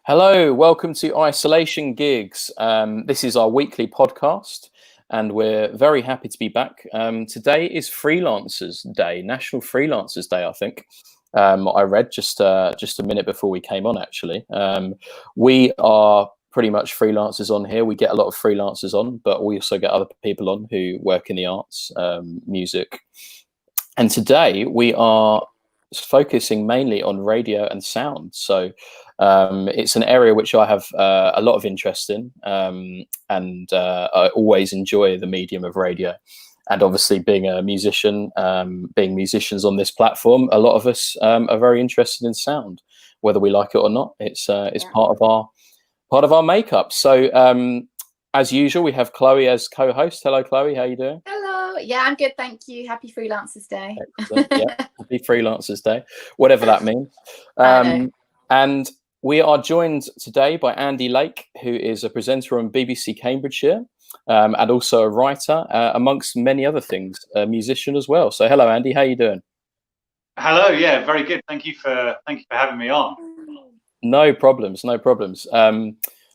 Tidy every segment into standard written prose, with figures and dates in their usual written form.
Hello, welcome to Isolation Gigs. This is our weekly podcast, and we're very happy to be back. Today is Freelancers Day, National Freelancers Day, I think. I read just a minute before we came on, actually. We are pretty much freelancers on here. We get a lot of freelancers on, but we also get other people on who work in the arts, music. And today we are focusing mainly on radio and sound. So it's an area which I have a lot of interest in, and I always enjoy the medium of radio. And obviously, being a musician, being musicians on this platform, a lot of us are very interested in sound, whether we like it or not. It's part of our makeup. So as usual, we have Chloe as co-host. Hello, Chloe. How are you doing? Hello. Yeah, I'm good. Thank you. Happy Freelancers Day. Excellent. Yeah, happy Freelancers Day, whatever that means. And we are joined today by Andy Lake, who is a presenter on BBC Cambridgeshire, and also a writer, amongst many other things, a musician as well. So hello, Andy. How are you doing? Hello. Yeah, very good. Thank you for having me on. No problems.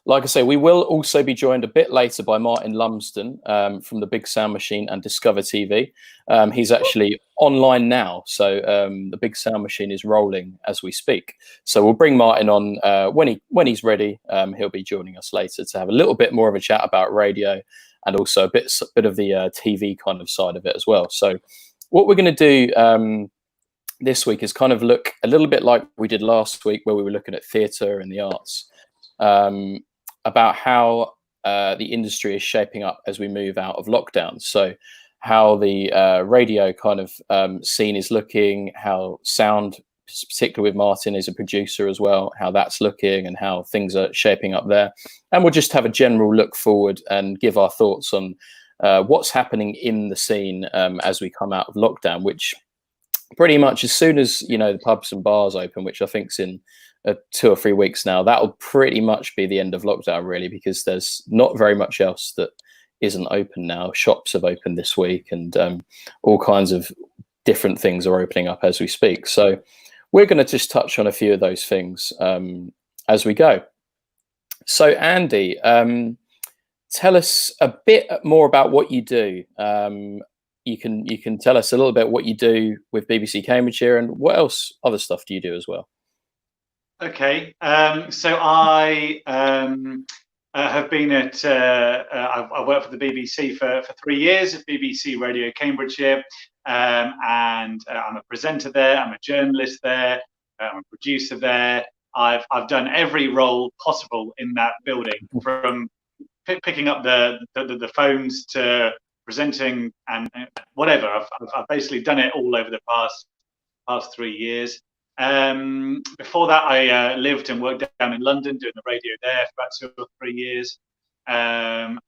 Like I say, we will also be joined a bit later by Martin Lumsden from the Big Sound Machine and Discovr TV. He's actually online now, so the Big Sound Machine is rolling as we speak. So we'll bring Martin on when he's ready. He'll be joining us later to have a little bit more of a chat about radio and also a bit of the TV kind of side of it as well. So what we're going to do this week is kind of look a little bit like we did last week, where we were looking at theatre and the arts. About how the industry is shaping up as we move out of lockdown. So how the radio kind of scene is looking, how sound, particularly with Martin is a producer as well, how that's looking and how things are shaping up there. And we'll just have a general look forward and give our thoughts on what's happening in the scene as we come out of lockdown, which pretty much as soon as, the pubs and bars open, which I think's in 2 or 3 weeks now, that'll pretty much be the end of lockdown, really, because there's not very much else that isn't open now. Shops have opened this week, and all kinds of different things are opening up as we speak. So we're going to just touch on a few of those things as we go. So Andy, tell us a bit more about what you do. You can tell us a little bit what you do with BBC Cambridgeshire, and what else, other stuff do you do as well? Okay, so I have been at, I worked for the BBC for 3 years at BBC Radio Cambridgeshire, and I'm a presenter there, I'm a journalist there, I'm a producer there. I've done every role possible in that building, from picking up the phones to presenting and whatever. I've basically done it all over the past 3 years. Before that, I lived and worked down in London doing the radio there for about 2 or 3 years, and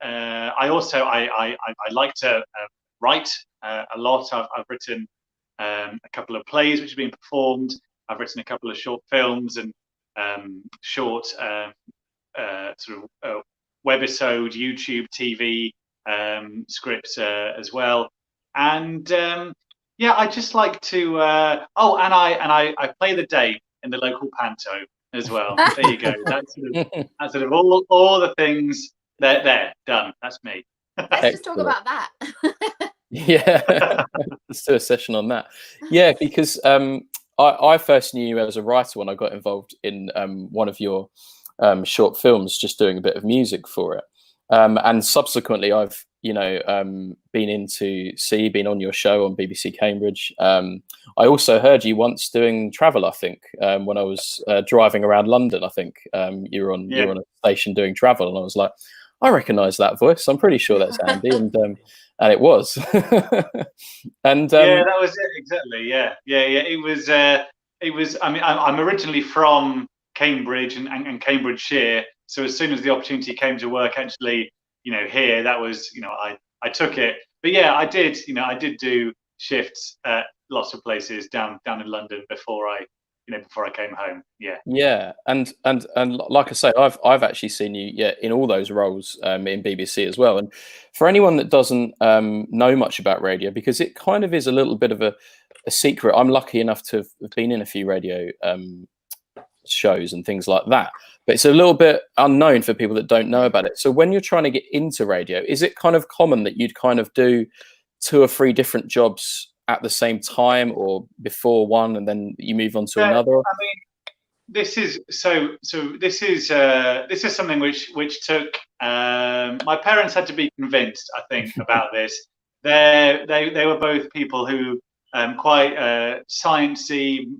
I also I like to write a lot. I've written a couple of plays which have been performed. I've written a couple of short films and short sort of webisode, YouTube, TV scripts as well, and yeah, I just like to. And I play the Dame in the local panto as well. There you go. That's sort of all the things. They're done. That's me. Let's just talk about that. Yeah, let's do a session on that. Yeah, because I first knew you as a writer when I got involved in one of your short films, just doing a bit of music for it, and subsequently I've been on your show on BBC Cambridge. I also heard you once doing travel, I think, when I was driving around London. I think you were on a station doing travel, and I was like, I recognise that voice. I'm pretty sure that's Andy, and it was. And yeah, that was it exactly. Yeah. It was. I mean, I'm originally from Cambridge and Cambridgeshire, so as soon as the opportunity came to work actually, here, that was, I took it. But yeah, I did do shifts at lots of places down in London before I came home. Yeah. Yeah, and like I say, I've actually seen you in all those roles in BBC as well. And for anyone that doesn't know much about radio, because it kind of is a little bit of a secret, I'm lucky enough to have been in a few radio shows and things like that. But it's a little bit unknown for people that don't know about it. So when you're trying to get into radio, is it kind of common that you'd kind of do 2 or 3 different jobs at the same time, or before one and then you move on to another? I mean, this is this is something which took my parents had to be convinced, I think, about this. They were both people who quite sciencey,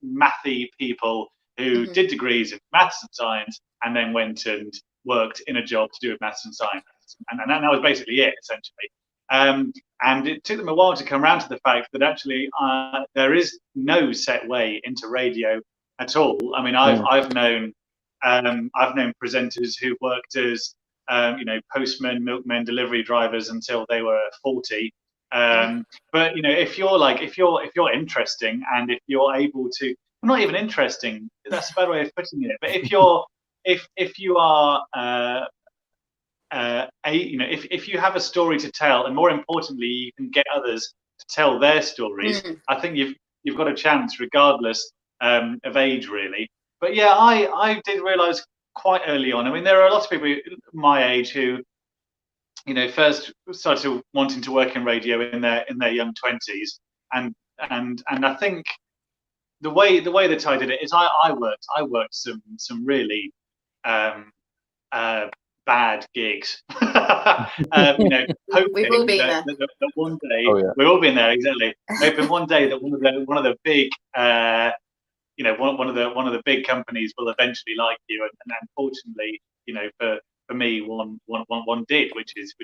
mathy people who did degrees in maths and science, and then went and worked in a job to do with maths and science, and that was basically it, essentially. And it took them a while to come around to the fact that actually there is no set way into radio at all. I mean, I've known presenters who worked as postmen, milkmen, delivery drivers until they were 40. But if you're interesting, and if you're able to, not even interesting, that's a bad way of putting it. But if you are if you have a story to tell, and more importantly, you can get others to tell their stories, I think you've got a chance, regardless of age, really. But yeah, I did realise quite early on. I mean, there are a lot of people my age who, first started wanting to work in radio in their young 20s, and I think the way that I did it is I worked some really bad gigs. Hoping We've all been there. That one day we've all been there, exactly. Hoping one day that one of the big one of the big companies will eventually like you, and unfortunately, for me, one did, which is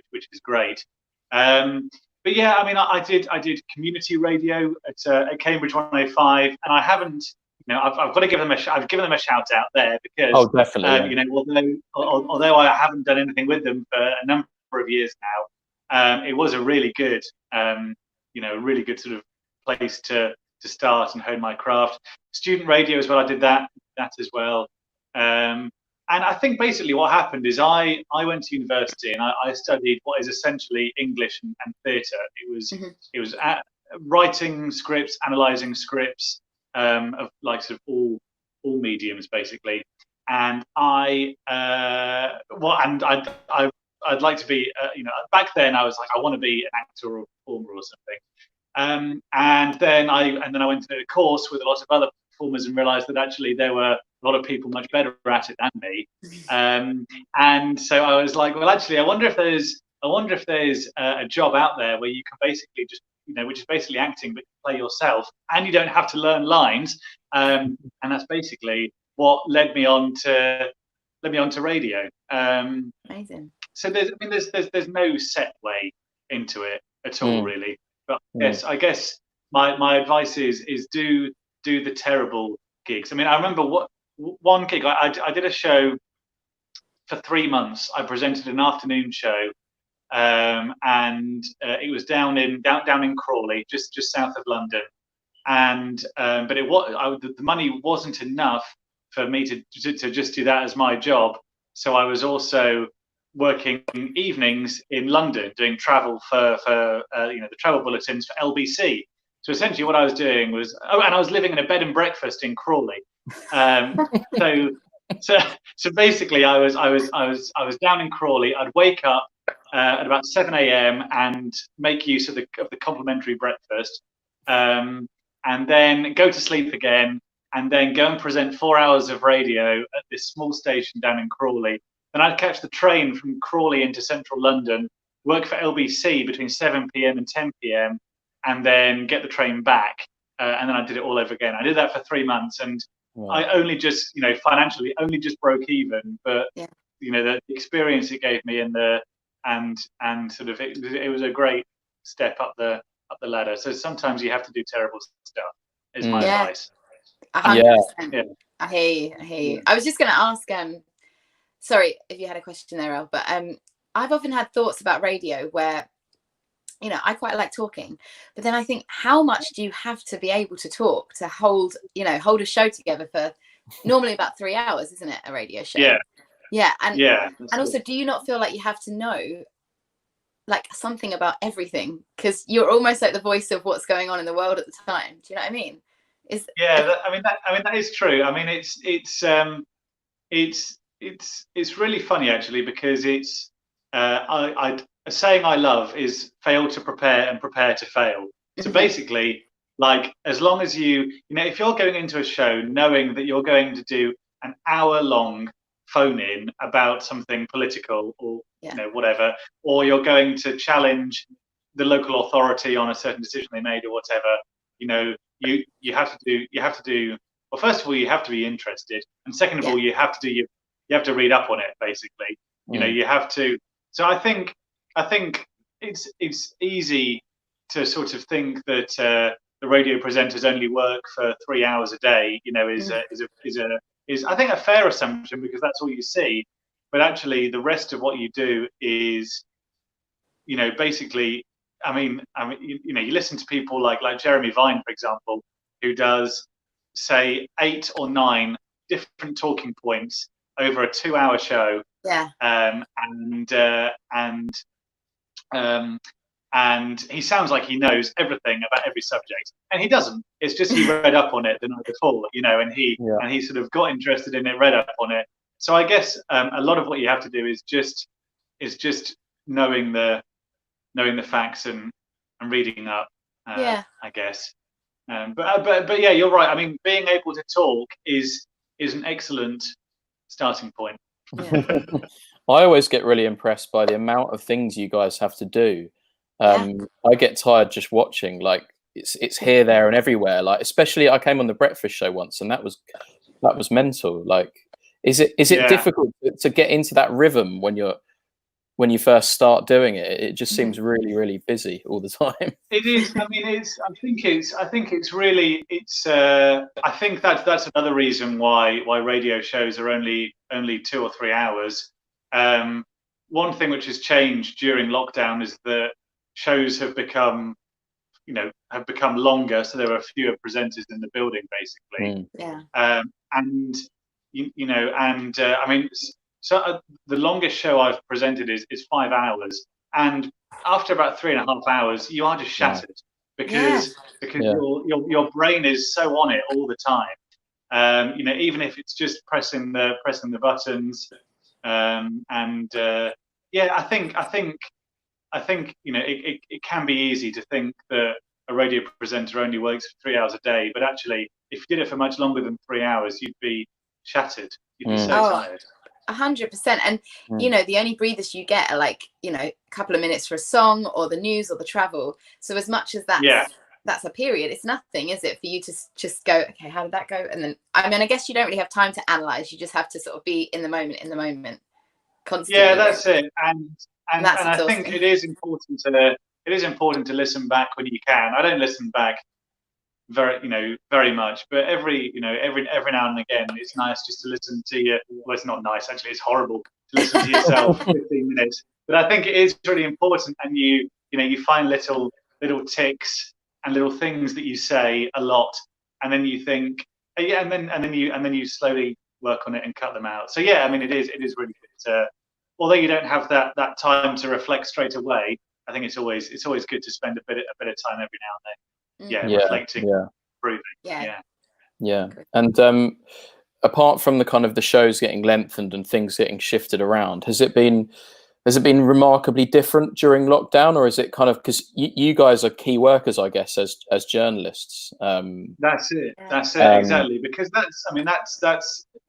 great. But yeah, I mean, I did community radio at Cambridge 105, and I haven't. I've got to give them I've given them a shout out there, because definitely. Although I haven't done anything with them for a number of years now, it was a really good really good sort of place to start and hone my craft. Student radio as well, I did that as well. And I think basically what happened is I went to university, and I studied what is essentially English and theatre. It was writing scripts, analysing scripts, of like sort of all mediums, basically. And I'd like to be back then I was like, I want to be an actor or a performer or something. And then I went to a course with a lot of other performers and realised that actually there were a lot of people much better at it than me. And so I was like, well, actually, I wonder if there's a job out there where you can basically just, which is basically acting, but play yourself, and you don't have to learn lines. And that's basically what led me on to radio. Amazing. So there's no set way into it at all, really. But yes, I guess my advice is do the terrible gigs. I mean, I remember one gig I did a show for 3 months. I presented an afternoon show. And it was down in Crawley, just south of London, and but the money wasn't enough for me to just do that as my job. So I was also working evenings in London, doing travel for the travel bulletins for LBC. So essentially, what I was doing was, and I was living in a bed and breakfast in Crawley. So basically, I was down in Crawley. I'd wake up at about 7 a.m. and make use of the complimentary breakfast, and then go to sleep again, and then go and present 4 hours of radio at this small station down in Crawley. Then I'd catch the train from Crawley into central London, work for LBC between 7 p.m. and 10 p.m, and then get the train back, and then I did it all over again. I did that for 3 months, and I only just, financially only just broke even, but the experience it gave me and sort of it was a great step up the ladder. So sometimes you have to do terrible stuff, is my advice. 100%. Yeah. I hear you. I was just going to ask, sorry if you had a question there, El, but I've often had thoughts about radio where, I quite like talking, but then I think, how much do you have to be able to talk to hold a show together for normally about 3 hours, isn't it? A radio show. Yeah. And also, do you not feel like you have to know like something about everything, because you're almost like the voice of what's going on in the world at the time? Do you know what I mean? That is true. I mean, it's really funny actually, because it's a saying I love is fail to prepare and prepare to fail. So basically, like, as long as if you're going into a show knowing that you're going to do an hour-long phone-in about something political or whatever, or you're going to challenge the local authority on a certain decision they made or whatever, you have to do. Well, first of all, you have to be interested, and second of all, you have to read up on it. Basically, you have to. So I think it's easy to sort of think that the radio presenters only work for 3 hours a day. Is I think a fair assumption, because that's all you see. But actually, the rest of what you do is, basically. I mean, you listen to people like Jeremy Vine, for example, who does, say, 8 or 9 different talking points over a 2-hour show. Yeah. And he sounds like he knows everything about every subject, and he doesn't. It's just he read up on it the night before, and he sort of got interested in it, read up on it. So I guess a lot of what you have to do is just knowing the facts and reading up. I guess. But yeah, you're right. I mean, being able to talk is an excellent starting point. I always get really impressed by the amount of things you guys have to do. I get tired just watching. Like, it's here, there, and everywhere. Like, especially I came on the breakfast show once, and that was mental. Like, is it difficult to get into that rhythm when you first start doing it? It just seems really, really busy all the time. It is. I mean, I think that's another reason why radio shows are only 2 or 3 hours. One thing which has changed during lockdown is that shows have become longer, so there are fewer presenters in the building, basically. I mean, so the longest show I've presented is 5 hours, and after about 3.5 hours, you are just shattered because your brain is so on it all the time. Even if it's just pressing the buttons, I think it can be easy to think that a radio presenter only works for 3 hours a day, but actually, if you did it for much longer than 3 hours, you'd be shattered. You'd be so tired. 100%. And the only breathers you get are like a couple of minutes for a song or the news or the travel. So as much as that's a period, it's nothing, is it, for you to just go, okay, how did that go? And then I guess you don't really have time to analyze. You just have to sort of be in the moment constantly. Yeah, that's it. And I think it is important to listen back when you can. I don't listen back very much, but every now and again, it's nice just to listen to you. Well, it's not nice, actually. It's horrible to listen to yourself for 15 minutes. But I think it is really important, and you find little ticks and little things that you say a lot, and then you think, and then you slowly work on it and cut them out. So yeah, I mean, it is really good. Although you don't have that time to reflect straight away, I think it's always good to spend a bit of time every now and then. Reflecting, improving. Yeah. And apart from the kind of the shows getting lengthened and things getting shifted around, has it been remarkably different during lockdown, or is it kind of, because you guys are key workers, I guess, as journalists? That's it exactly, because that's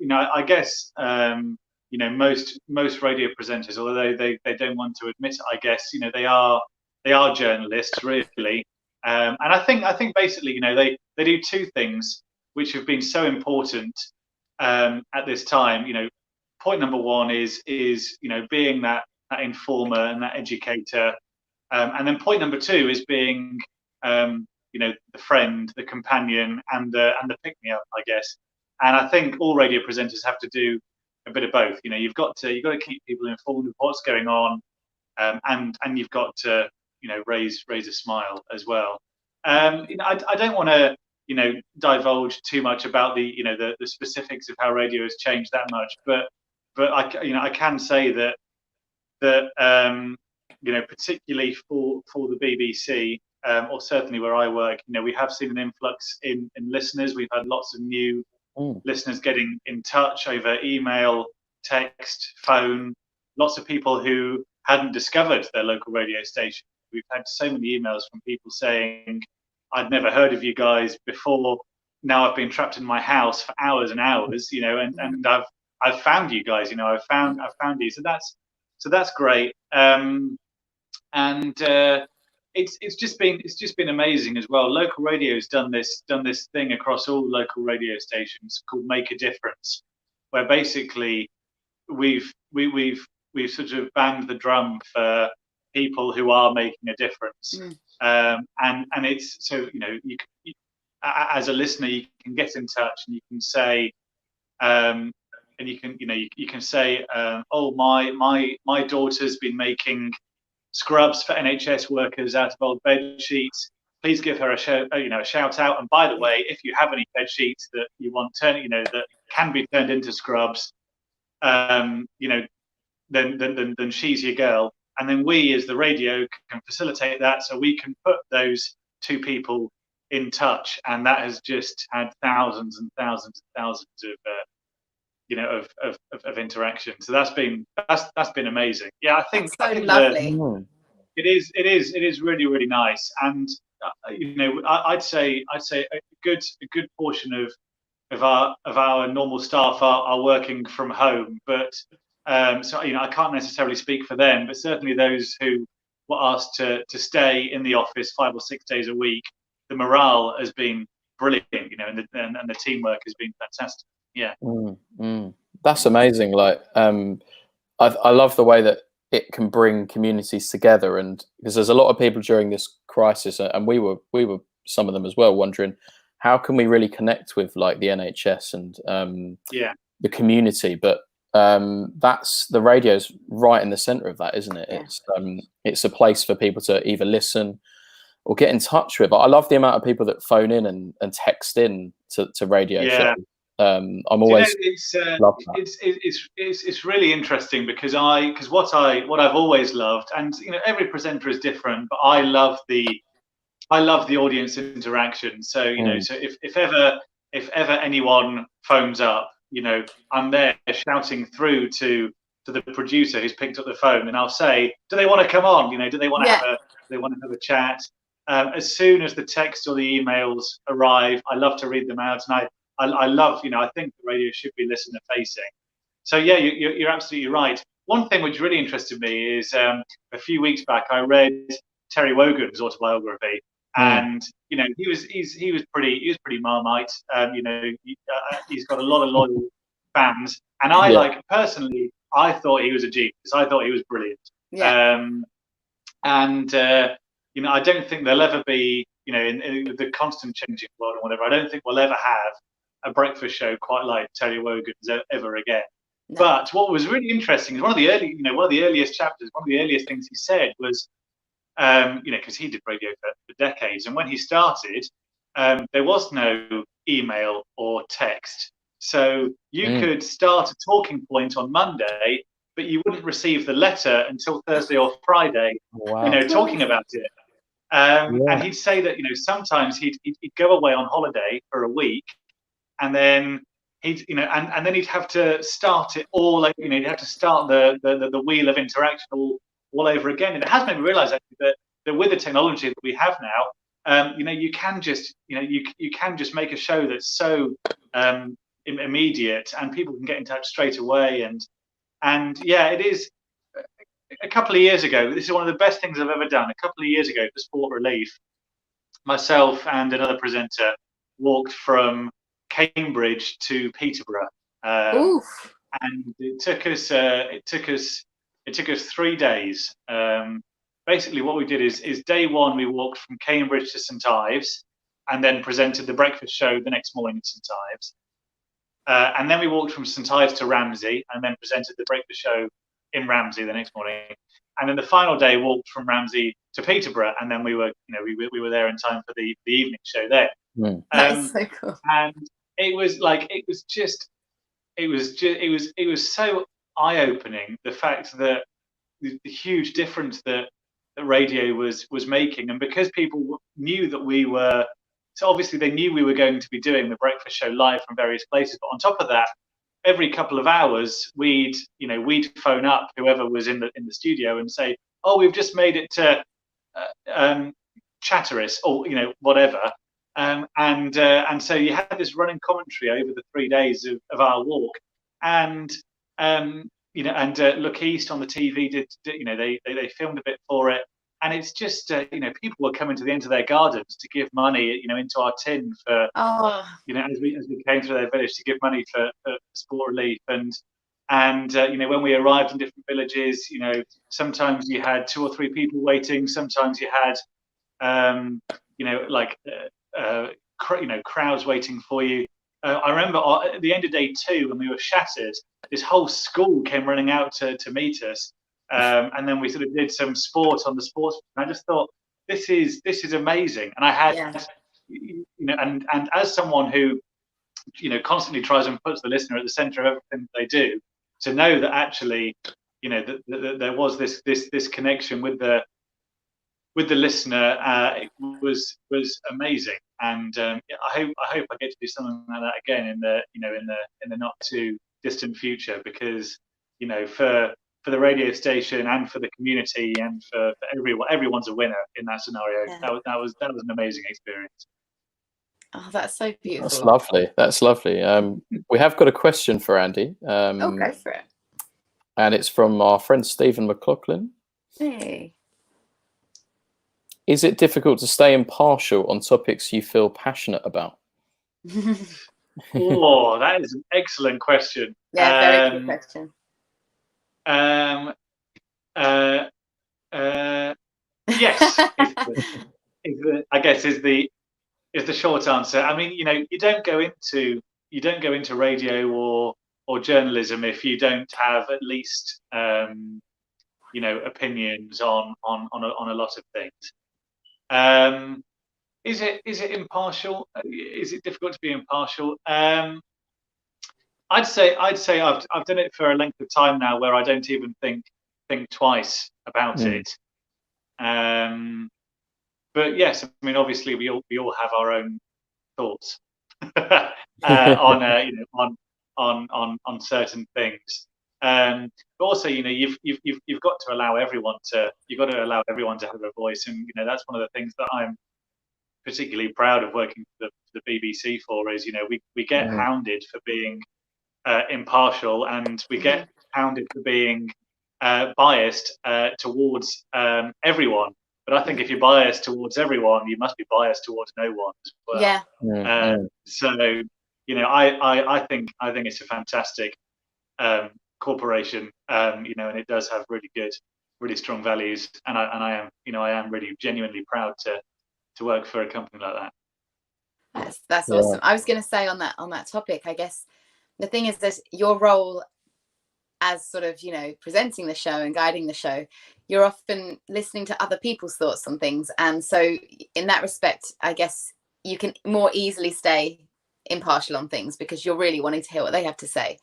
I guess most radio presenters, although they don't want to admit it, I guess they are journalists, really. And I think basically, they do two things which have been so important at this time. Point number one is being that informer and that educator, and then point number two is being the friend, the companion, and the pick me up, I guess. And I think all radio presenters have to do a bit of both. You've got to keep people informed of what's going on, and you've got to raise a smile as well. I don't want to divulge too much about the specifics of how radio has changed that much, but I can say that particularly for the BBC, or certainly where I work, we have seen an influx in listeners. We've had lots of new listeners getting in touch over email, text, phone. Lots of people who hadn't discovered their local radio station. We've had so many emails from people saying, "I'd never heard of you guys before. Now I've been trapped in my house for hours and hours, and I've found you guys. I've found you." So that's great. It's just been amazing as well. Local radio's done this thing across all local radio stations called Make a Difference, where basically we've sort of banged the drum for people who are making a difference. And it's so you as a listener you can get in touch and you can say and you can say oh, my daughter's been making scrubs for NHS workers out of old bed sheets. Please give her a shout out. And by the way, if you have any bed sheets that you want that can be turned into scrubs, then she's your girl. And then we, as the radio, can facilitate that, so we can put those two people in touch. And that has just had thousands and thousands and thousands of interaction. So that's been amazing. Yeah, I think lovely. It is really, really nice. And I'd say a good portion of our normal staff are working from home, but so I can't necessarily speak for them, but certainly those who were asked to stay in the office 5 or 6 days a week, the morale has been brilliant, and the teamwork has been fantastic. Yeah. That's amazing. Like, I love the way that it can bring communities together, and because there's a lot of people during this crisis, and we were some of them as well, wondering how can we really connect with like the NHS and the community. But that's the radio's right in the center of that, isn't it? Yeah. It's a place for people to either listen or get in touch with. I love the amount of people that phone in and text in to radio shows. I'm always it's really interesting because what I've always loved, and every presenter is different, but I love the audience interaction. So so if ever anyone phones up, I'm there shouting through to the producer who's picked up the phone, and I'll say, do they want to come on? Do they want to have a chat? As soon as the text or the emails arrive, I love to read them out, and I love, I think the radio should be listener facing. So yeah, you're absolutely right. One thing which really interested me is a few weeks back I read Terry Wogan's autobiography, and he was pretty Marmite. He's got a lot of loyal fans, and I personally I thought he was a genius. I thought he was brilliant. Yeah. I don't think there'll ever be, in the constant changing world or whatever, I don't think we'll ever have a breakfast show quite like Terry Wogan's ever again. No. But what was really interesting is one of the earliest chapters, one of the earliest things he said was, because he did radio for decades, and when he started, there was no email or text. So you could start a talking point on Monday, but you wouldn't receive the letter until Thursday or Friday, talking about it. And he'd say that, sometimes he'd go away on holiday for a week, and then he'd have to start it all, he'd have to start the wheel of interaction all over again. And it has made me realize actually that with the technology that we have now, you can just make a show that's so immediate, and people can get in touch straight away. And yeah, it is. A couple of years ago, this is one of the best things I've ever done. A couple of years ago, for Sport Relief, myself and another presenter walked from Cambridge to Peterborough, and it took us 3 days. Basically, what we did is day one we walked from Cambridge to St Ives, and then presented the breakfast show the next morning at St Ives, and then we walked from St Ives to Ramsey, and then presented the breakfast show in Ramsey the next morning, and then the final day walked from Ramsey to Peterborough, and then we were there in time for the evening show there. That's so cool. And it was so eye-opening, the fact that the huge difference that that radio was making, and because people knew that we were, so obviously they knew we were going to be doing the breakfast show live from various places. But on top of that, every couple of hours, we'd phone up whoever was in the studio and say, "Oh, we've just made it to Chatteris," or whatever. And so you had this running commentary over the 3 days of our walk, and Look East on the TV they filmed a bit for it, and it's just people were coming to the end of their gardens to give money into our tin for as we came through their village to give money for sport relief, and when we arrived in different villages, sometimes you had 2 or 3 people waiting, sometimes you had crowds waiting for you. I remember at the end of day 2, when we were shattered, this whole school came running out to meet us, and then we sort of did some sport on the sports. And I just thought, this is amazing. And I had, and as someone who, constantly tries and puts the listener at the centre of everything they do, to know that actually, that there was this connection with the listener, it was amazing. And I hope I get to do something like that again in the not too distant future, because for the radio station and for the community and for everyone's a winner in that scenario. That was an amazing experience. Oh, that's so beautiful. That's lovely. We have got a question for Andy. Go for it. And it's from our friend Stephen McLaughlin. Hey. Is it difficult to stay impartial on topics you feel passionate about? Oh, that is an excellent question. Yeah, very good question. Yes, I guess is the short answer. I mean, you don't go into radio or journalism if you don't have at least opinions on a lot of things. Is it impartial? Is it difficult to be impartial? I'd say I've done it for a length of time now where I don't even think twice about it. But yes, I mean, obviously we all have our own thoughts on certain things. But also, you've got to allow everyone to have a voice, and that's one of the things that I'm particularly proud of working for the BBC for. Is we get hounded for being impartial, and we get hounded for being biased towards everyone. But I think if you're biased towards everyone, you must be biased towards no one as well. Yeah. So I think it's a fantastic corporation, and it does have really strong values, and I am really genuinely proud to work for a company like that. That's awesome. I was going to say on that topic, I guess the thing is that your role as sort of presenting the show and guiding the show, you're often listening to other people's thoughts on things, and so in that respect, I guess you can more easily stay impartial on things because you're really wanting to hear what they have to say.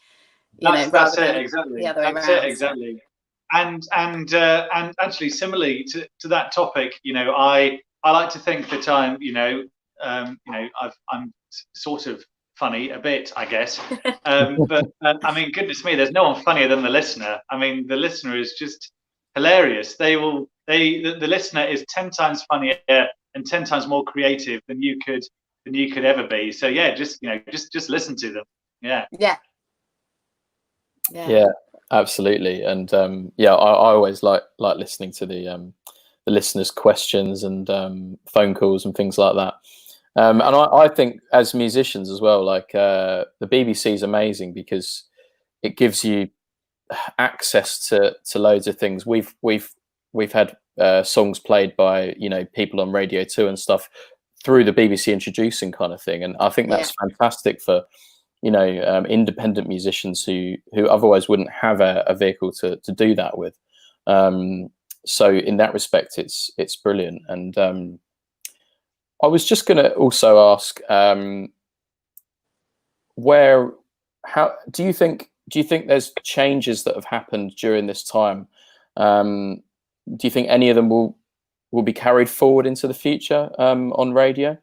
That's it, exactly. The other way around. Exactly. And actually, similarly to that topic, I like to think that I'm sort of funny a bit, I guess. But I mean, goodness me, there's no one funnier than the listener. I mean, the listener is just hilarious. The listener is 10 times funnier and 10 times more creative than you could ever be. So yeah, just listen to them. Yeah, absolutely. And I always like listening to the listeners' questions and phone calls and things like that. And I think as musicians as well, like the BBC is amazing because it gives you access to loads of things. We've had songs played by people on Radio 2 and stuff through the BBC introducing kind of thing, and I think that's fantastic for independent musicians who otherwise wouldn't have a vehicle to do that with. So in that respect, it's brilliant. And I was just going to also ask, how do you think there's changes that have happened during this time? Do you think any of them will will be carried forward into the future on radio?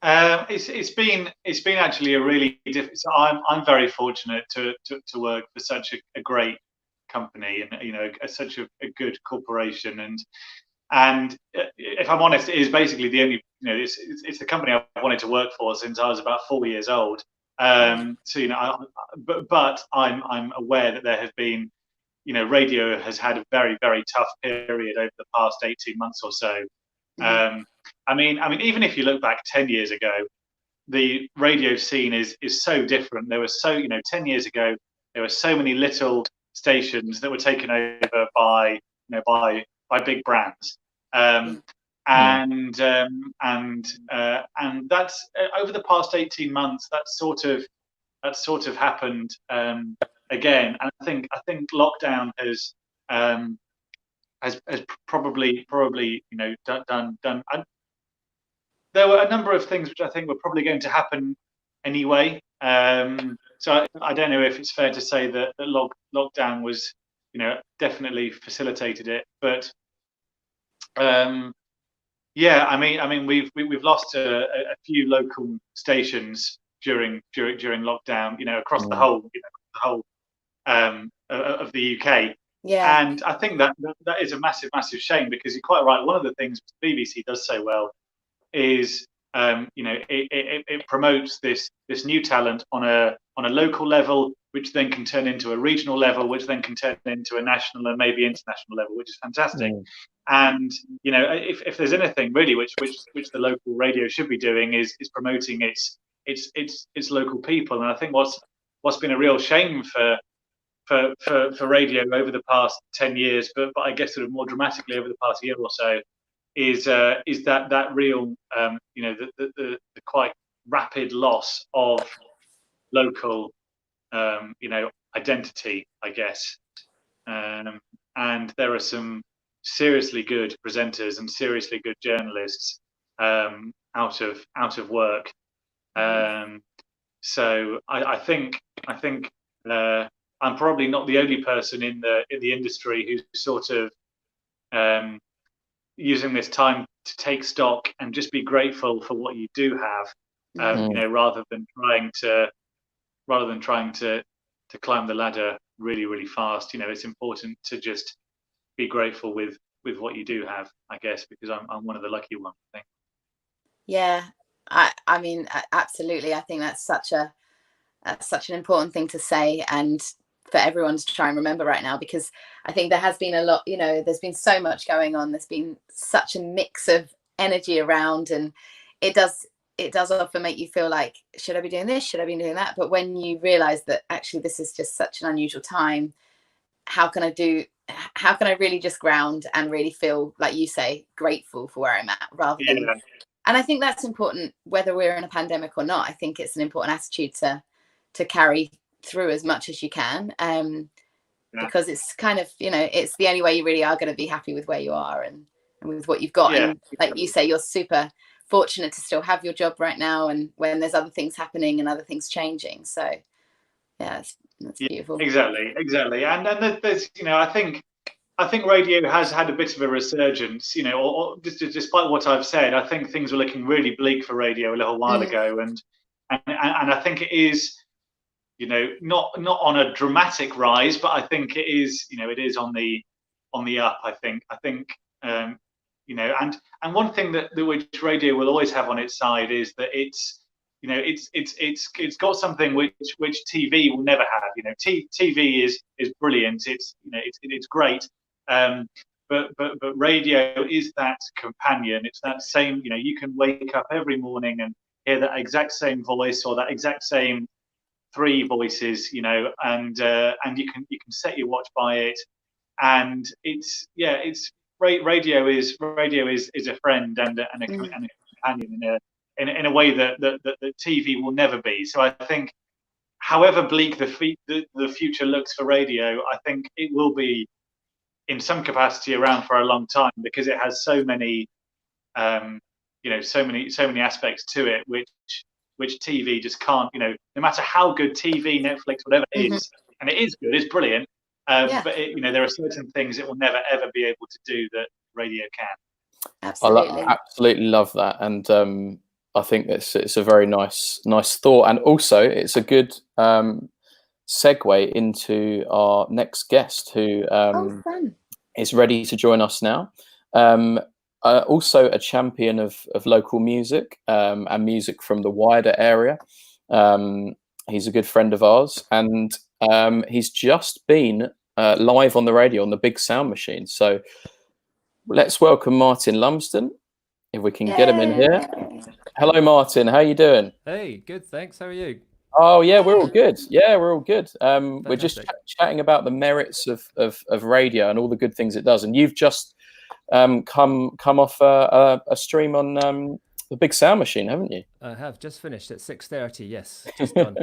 It's been actually a really difficult. So I'm very fortunate to work for such a great company, and such a good corporation, and if I'm honest, it is basically the only, it's the company I've wanted to work for since I was about 4 years old. So but I'm aware that there have been, radio has had a very, very tough period over the past 18 months or so. I mean, even if you look back 10 years ago, the radio scene is so different. There was 10 years ago, there were so many little stations that were taken over by big brands. And that's over the past 18 months, that's sort of happened again. And I think lockdown has probably done. There were a number of things which I think were probably going to happen anyway. So I don't know if it's fair to say that lockdown was, definitely facilitated it, but yeah, I mean we've lost a few local stations during lockdown, across the whole of the UK. Yeah. And I think that is a massive shame, because you're quite right. One of the things the BBC does so well is it promotes this new talent on a local level, which then can turn into a regional level, which then can turn into a national and maybe international level, which is fantastic. And if there's anything really which the local radio should be doing is promoting its local people. And I think what's been a real shame for radio over the past 10 years, but I guess sort of more dramatically over the past year or so, is that real the quite rapid loss of local identity, I guess. And there are some seriously good presenters and seriously good journalists out of work. So I think I'm probably not the only person in the industry who's sort of using this time to take stock and just be grateful for what you do have, rather than trying to climb the ladder really, really fast. It's important to just be grateful with what you do have, I guess, because I'm one of the lucky ones, I think. Yeah, I mean, absolutely. I think that's such an important thing to say, and for everyone to try and remember right now, because I think there has been a lot, there's been so much going on. There's been such a mix of energy around, and it does often make you feel like, should I be doing this? Should I be doing that? But when you realize that actually this is just such an unusual time, how can I really just ground and really feel, like you say, grateful for where I'm at, rather than, and I think that's important whether we're in a pandemic or not. I think it's an important attitude to carry through as much as you can, because it's kind of, it's the only way you really are going to be happy with where you are and with what you've got. And like you say, you're super fortunate to still have your job right now, and when there's other things happening and other things changing. So yeah, that's beautiful. Exactly. And then there's, I think radio has had a bit of a resurgence, or despite what I've said, I think things were looking really bleak for radio a little while ago, and I think it is, not on a dramatic rise, but I think it is, it is on the up. I think, and one thing that which radio will always have on its side is that it's got something which TV will never have. TV is brilliant. It's great. But radio is that companion. It's that same. You can wake up every morning and hear that exact same voice or that exact same three voices. And you can set your watch by it. And radio is a friend and a companion in a way that TV will never be. So I think, however bleak the future looks for radio, I think it will be in some capacity around for a long time, because it has so many, so many aspects to it which TV just can't. No matter how good TV, Netflix, whatever it is, and it is good, it's brilliant. But there are certain things it will never ever be able to do radio can. Absolutely. I absolutely love that, and I think it's a very nice thought, and also it's a good segue into our next guest, who Fun. is ready to join us now. Also a champion of local music and music from the wider area. He's a good friend of ours, and he's just been live on the radio on the Big Sound Machine. So let's welcome Martin Lumsden, if we can get him in here. Hello, Martin. How are you doing? Hey, good. Thanks. How are you? Oh yeah, we're all good. Yeah, we're all good. We're just chatting about the merits of radio and all the good things it does. And you've just come off a stream on the Big Sound Machine, haven't you? I have just finished at 6:30. Yes, just done.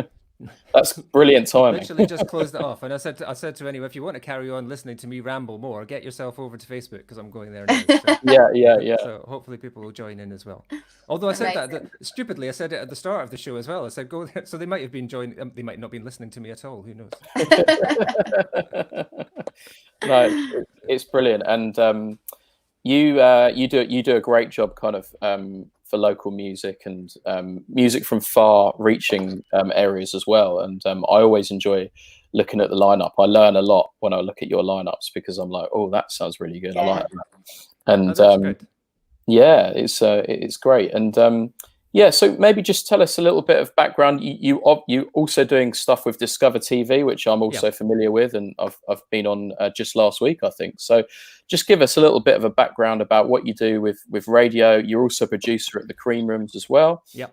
That's brilliant timing. Literally just closed it off, and I said to anyone, if you want to carry on listening to me ramble more, get yourself over to Facebook, because I'm going there now. So, yeah. So hopefully people will join in as well. Although I said that stupidly, I said it at the start of the show as well. I said go there, so they might have been joining. They might not have been listening to me at all. Who knows? No, it's brilliant, and you do a great job, kind of. For local music and music from far-reaching areas as well, and I always enjoy looking at the lineup. I learn a lot when I look at your lineups, because I'm like, oh, that sounds really good. I like that. And yeah, it's great. And yeah, so maybe just tell us a little bit of background. You also doing stuff with Discovr TV, which I'm also familiar with, and I've been on just last week, I think. So just give us a little bit of a background about what you do with radio. You're also a producer at the Cream Rooms as well. Yeah.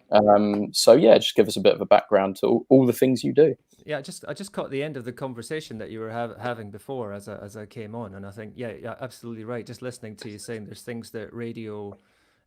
So yeah, just give us a bit of a background to all the things you do. Yeah, I just caught the end of the conversation that you were having before as I came on, and I think yeah, absolutely right. Just listening to you saying there's things that radio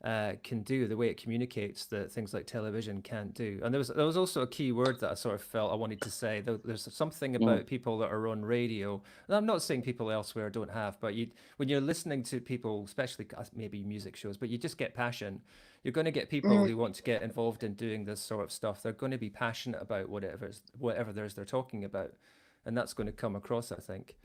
can do, the way it communicates, that things like television can't do. And there was also a key word that I sort of felt I wanted to say. There's something about people that are on radio, and I'm not saying people elsewhere don't have, but when you're listening to people, especially maybe music shows, but you just get passion. You're going to get people who want to get involved in doing this sort of stuff. They're going to be passionate about whatever there is they're talking about, and that's going to come across, I think.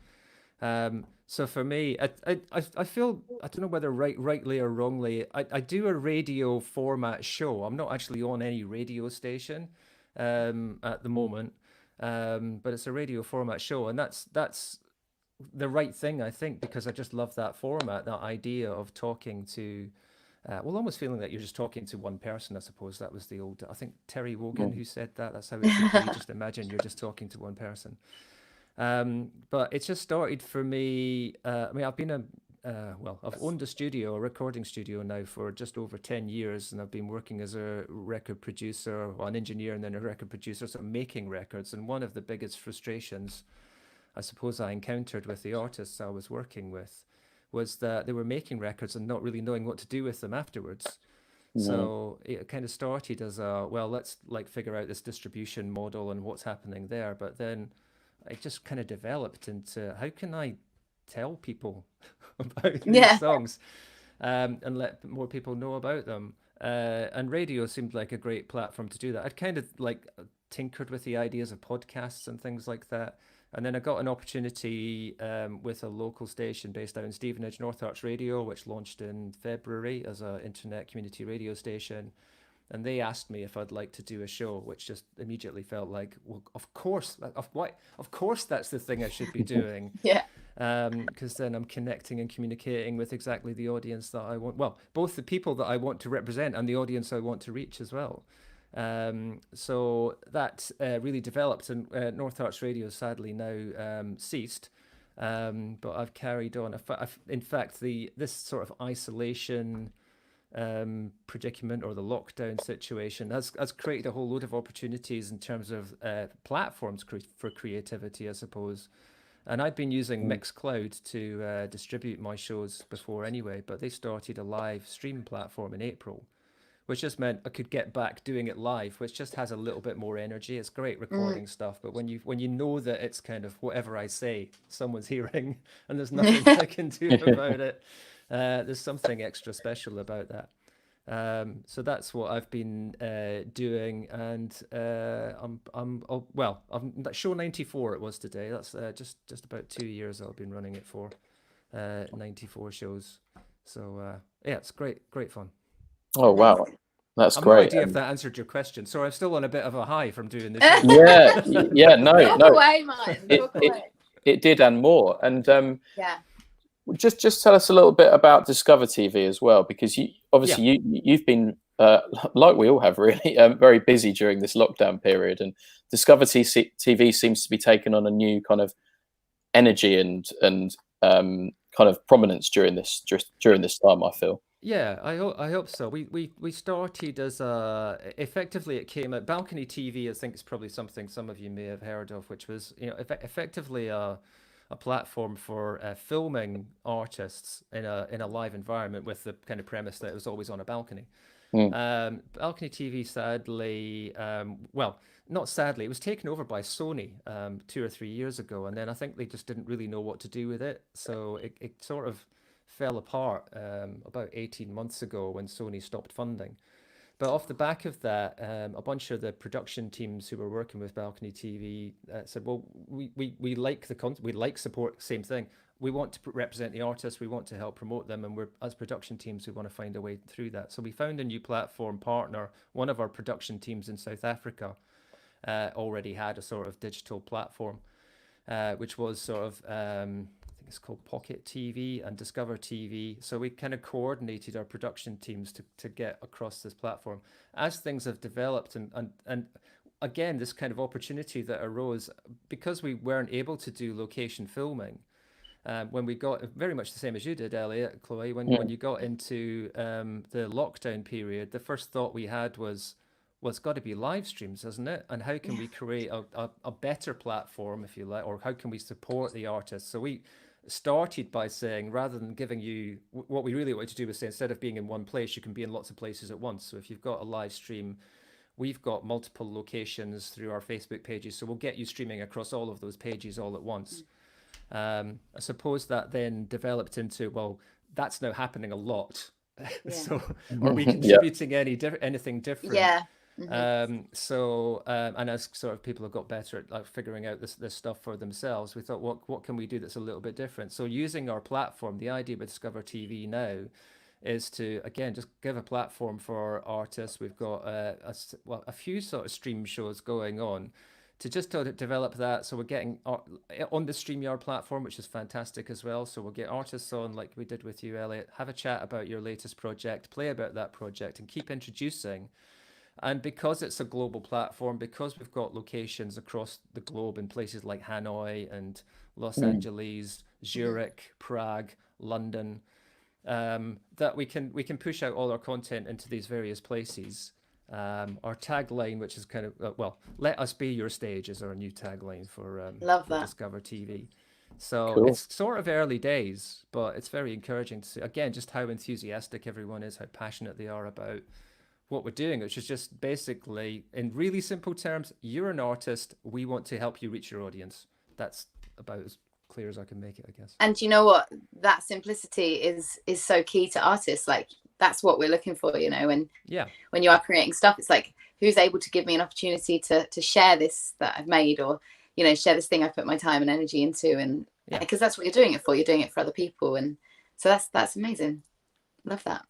So for me, I feel, I don't know whether rightly or wrongly, I do a radio format show. I'm not actually on any radio station at the moment, but it's a radio format show, and that's the right thing, I think, because I just love that format, that idea of talking to, almost feeling that you're just talking to one person, I suppose. That was the old, I think Terry Wogan who said that. That's how it should be. Just imagine you're just talking to one person. But it's just started for me. I mean, I've been I've owned a recording studio now for just over 10 years, and I've been working as a record producer, or an engineer and then a record producer, sort of making records. And one of the biggest frustrations I suppose I encountered with the artists I was working with was that they were making records and not really knowing what to do with them afterwards. So it kind of started as let's figure out this distribution model and what's happening there. But then it just kind of developed into, how can I tell people about these songs and let more people know about them? And radio seemed like a great platform to do that. I'd kind of tinkered with the ideas of podcasts and things like that. And then I got an opportunity with a local station based out in Stevenage, North Arch Radio, which launched in February as an internet community radio station. And they asked me if I'd like to do a show, which just immediately felt like, well, of course that's the thing I should be doing. Because then I'm connecting and communicating with exactly the audience that I want. Well, both the people that I want to represent and the audience I want to reach as well. So that really developed, and North Arch Radio sadly now ceased. But I've carried on. In fact, this sort of isolation predicament, or the lockdown situation, has created a whole load of opportunities in terms of platforms for creativity, I suppose. And I'd been using Mixcloud to distribute my shows before anyway, but they started a live stream platform in April, which just meant I could get back doing it live, which just has a little bit more energy. It's great recording stuff, but when you know that it's kind of whatever I say, someone's hearing, and there's nothing I can do about it, there's something extra special about that. So that's what I've been doing, and show 94 it was today. That's just about 2 years I've been running it for, 94 shows. So yeah, it's great fun. Oh wow, that's I've great. no idea if that answered your question. So I'm still on a bit of a high from doing this. Yeah, no. Talk away, Martin. Talk away. It did, and more. And yeah. Just tell us a little bit about Discovr TV as well, because you've been like we all have really very busy during this lockdown period, and Discovr TV seems to be taking on a new kind of energy and kind of prominence during this time, I feel. Yeah, I hope so. We started as effectively it came out. Balcony TV, I think, is probably something some of you may have heard of, which was effectively a platform for filming artists in a live environment, with the kind of premise that it was always on a balcony. Balcony TV, sadly, well, not sadly, it was taken over by Sony 2 or 3 years ago, and then I think they just didn't really know what to do with it, so it sort of fell apart about 18 months ago when Sony stopped funding. But off the back of that, a bunch of the production teams who were working with Balcony TV said, well, we like the content, we like support, same thing. We want to represent the artists, we want to help promote them, and as production teams, we want to find a way through that. So we found a new platform partner. One of our production teams in South Africa already had a sort of digital platform, which was sort of, I think it's called Pocket TV and Discovr TV. So we kind of coordinated our production teams to get across this platform. As things have developed, and again, this kind of opportunity that arose, because we weren't able to do location filming, when we got, very much the same as you did, Elliot, Chloe, when you got into the lockdown period, the first thought we had was, well, it's got to be live streams, isn't it? And how can we create a better platform, if you like, or how can we support the artists? So we started by saying, rather than giving you, what we really wanted to do was say, instead of being in one place, you can be in lots of places at once. So if you've got a live stream, we've got multiple locations through our Facebook pages, so we'll get you streaming across all of those pages all at once. I suppose that then developed into, well, that's now happening a lot. So are we contributing anything different? Yeah. And as sort of people have got better at like figuring out this stuff for themselves, we thought, what can we do that's a little bit different? So using our platform, the idea with Discovr TV now is to, again, just give a platform for artists. We've got a few sort of stream shows going on to just develop that. So we're getting on the StreamYard platform, which is fantastic as well. So we'll get artists on, like we did with you, Elliot, have a chat about your latest project, play about that project, and keep introducing. And because it's a global platform, because we've got locations across the globe in places like Hanoi and Los Angeles, Zurich, Prague, London, that we can push out all our content into these various places. Our tagline, which is kind of, well, let us be your stage, is our new tagline for Love that. Discovr TV. So Cool. It's sort of early days, but it's very encouraging to see, again, just how enthusiastic everyone is, how passionate they are about what we're doing, which is just basically, in really simple terms, you're an artist, we want to help you reach your audience. That's about as clear as I can make it, I guess. And you know what, that simplicity is so key to artists. Like, that's what we're looking for, you know. And when you are creating stuff, it's like, who's able to give me an opportunity to share this that I've made, or, you know, share this thing I've put my time and energy into, and because that's what you're doing it for. You're doing it for other people, and so that's amazing. Love that.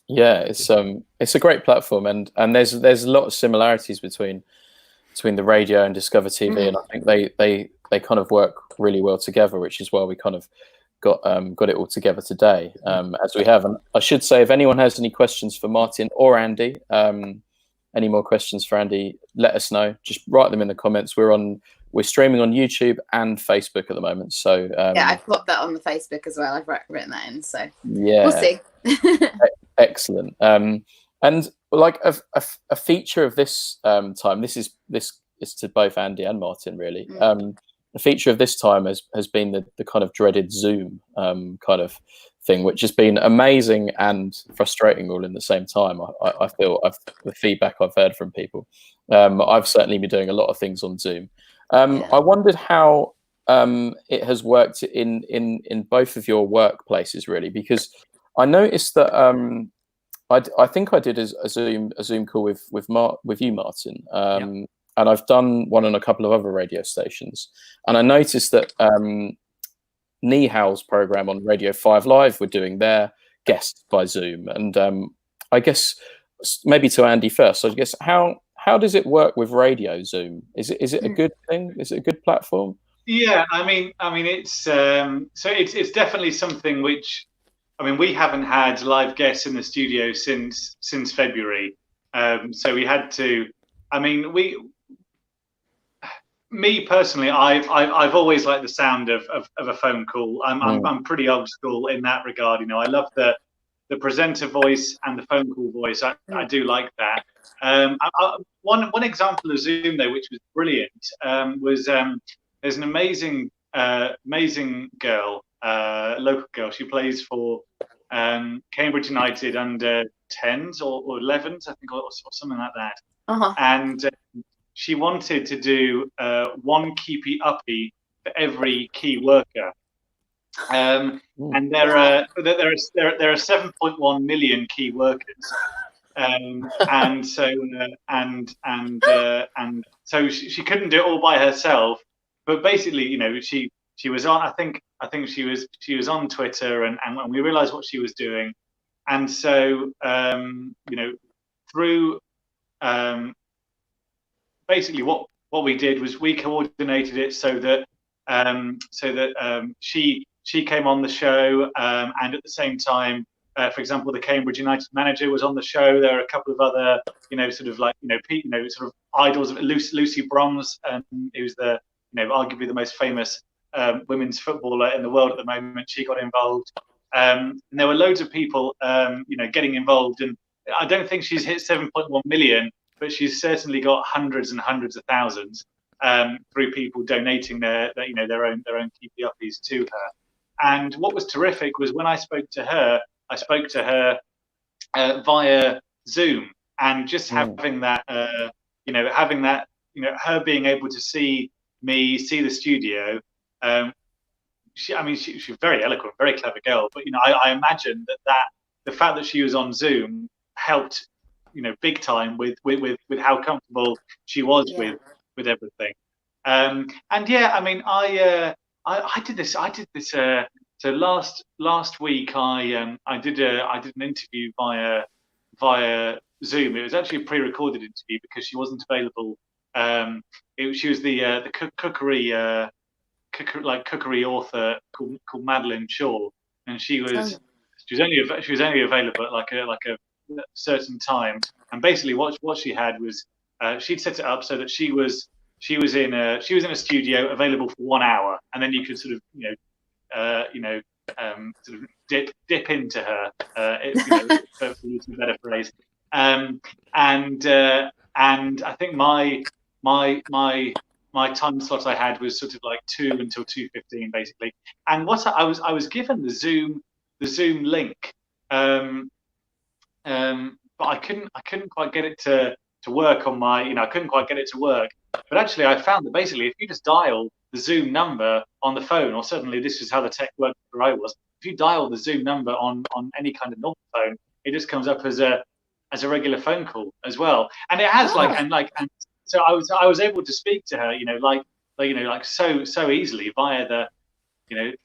Yeah, it's a great platform, and there's a lot of similarities between the radio and Discovr TV, and I think they kind of work really well together, which is why we kind of got it all together today, as we have. And I should say, if anyone has any questions for Martin or Andy, any more questions for Andy, let us know. Just write them in the comments. We're streaming on YouTube and Facebook at the moment. So I've got that on the Facebook as well. I've written that in. So yeah, we'll see. Excellent. And like a feature of this time, this is to both Andy and Martin, really. The feature of this time has been the kind of dreaded Zoom kind of thing, which has been amazing and frustrating all in the same time. I feel the feedback I've heard from people. I've certainly been doing a lot of things on Zoom. I wondered how it has worked in both of your workplaces, really, because I noticed that I think I did a Zoom call with you, Martin, and I've done one on a couple of other radio stations, and I noticed that Nihal's program on Radio 5 Live were doing their guests by Zoom. And I guess maybe to Andy first. So I guess how does it work with radio Zoom? Is it a good thing? Is it a good platform? Yeah, I mean, it's so it's definitely something which, I mean, we haven't had live guests in the studio since February. So we had to. I mean, me personally, I've always liked the sound of a phone call. I'm pretty old school in that regard. You know, I love the presenter voice and the phone call voice. I do like that. One example of Zoom though, which was brilliant, was there's an amazing girl, local girl. She plays for Cambridge United under 10s or 11s, I think, or something like that. And she wanted to do one keepy uppy for every key worker. And there are 7.1 million key workers, and so she couldn't do it all by herself. But basically, you know, she was on. I think she was on Twitter, and we realised what she was doing, and so you know, through basically what we did was we coordinated it so that she came on the show, and at the same time, for example, the Cambridge United manager was on the show. There are a couple of other, you know, sort of like, you know, sort of idols of Lucy Bronze, who's the, you know, arguably the most famous women's footballer in the world at the moment. She got involved, and there were loads of people, you know, getting involved. And I don't think she's hit 7.1 million, but she's certainly got hundreds and hundreds of thousands through people donating their own keepy uppies to her. And what was terrific was when I spoke to her via Zoom, and just having that, her being able to see me, see the studio. She's very eloquent, very clever girl. But, you know, I imagine that the fact that she was on Zoom helped, you know, big time with how comfortable she was with everything. And yeah, I mean, I did this. So last week, I did an interview via Zoom. It was actually a pre-recorded interview because she wasn't available. She was the cookery author called Madeline Shaw, and she was only available at like a certain time. And basically, what she had was she'd set it up so that she was in a studio available for 1 hour, and then you could sort of sort of dip into her, for use of a better phrase. And I think my time slot I had was sort of like 2 until 2:15 basically. And what I was given the Zoom link, but I couldn't quite get it to work on my, I couldn't quite get it to work. But actually, I found that basically, if you just dial the Zoom number on the phone, or certainly this is how the tech worked where I was, if you dial the Zoom number on any kind of normal phone, it just comes up as a regular phone call as well. And it has and so I was able to speak to her, so easily via the,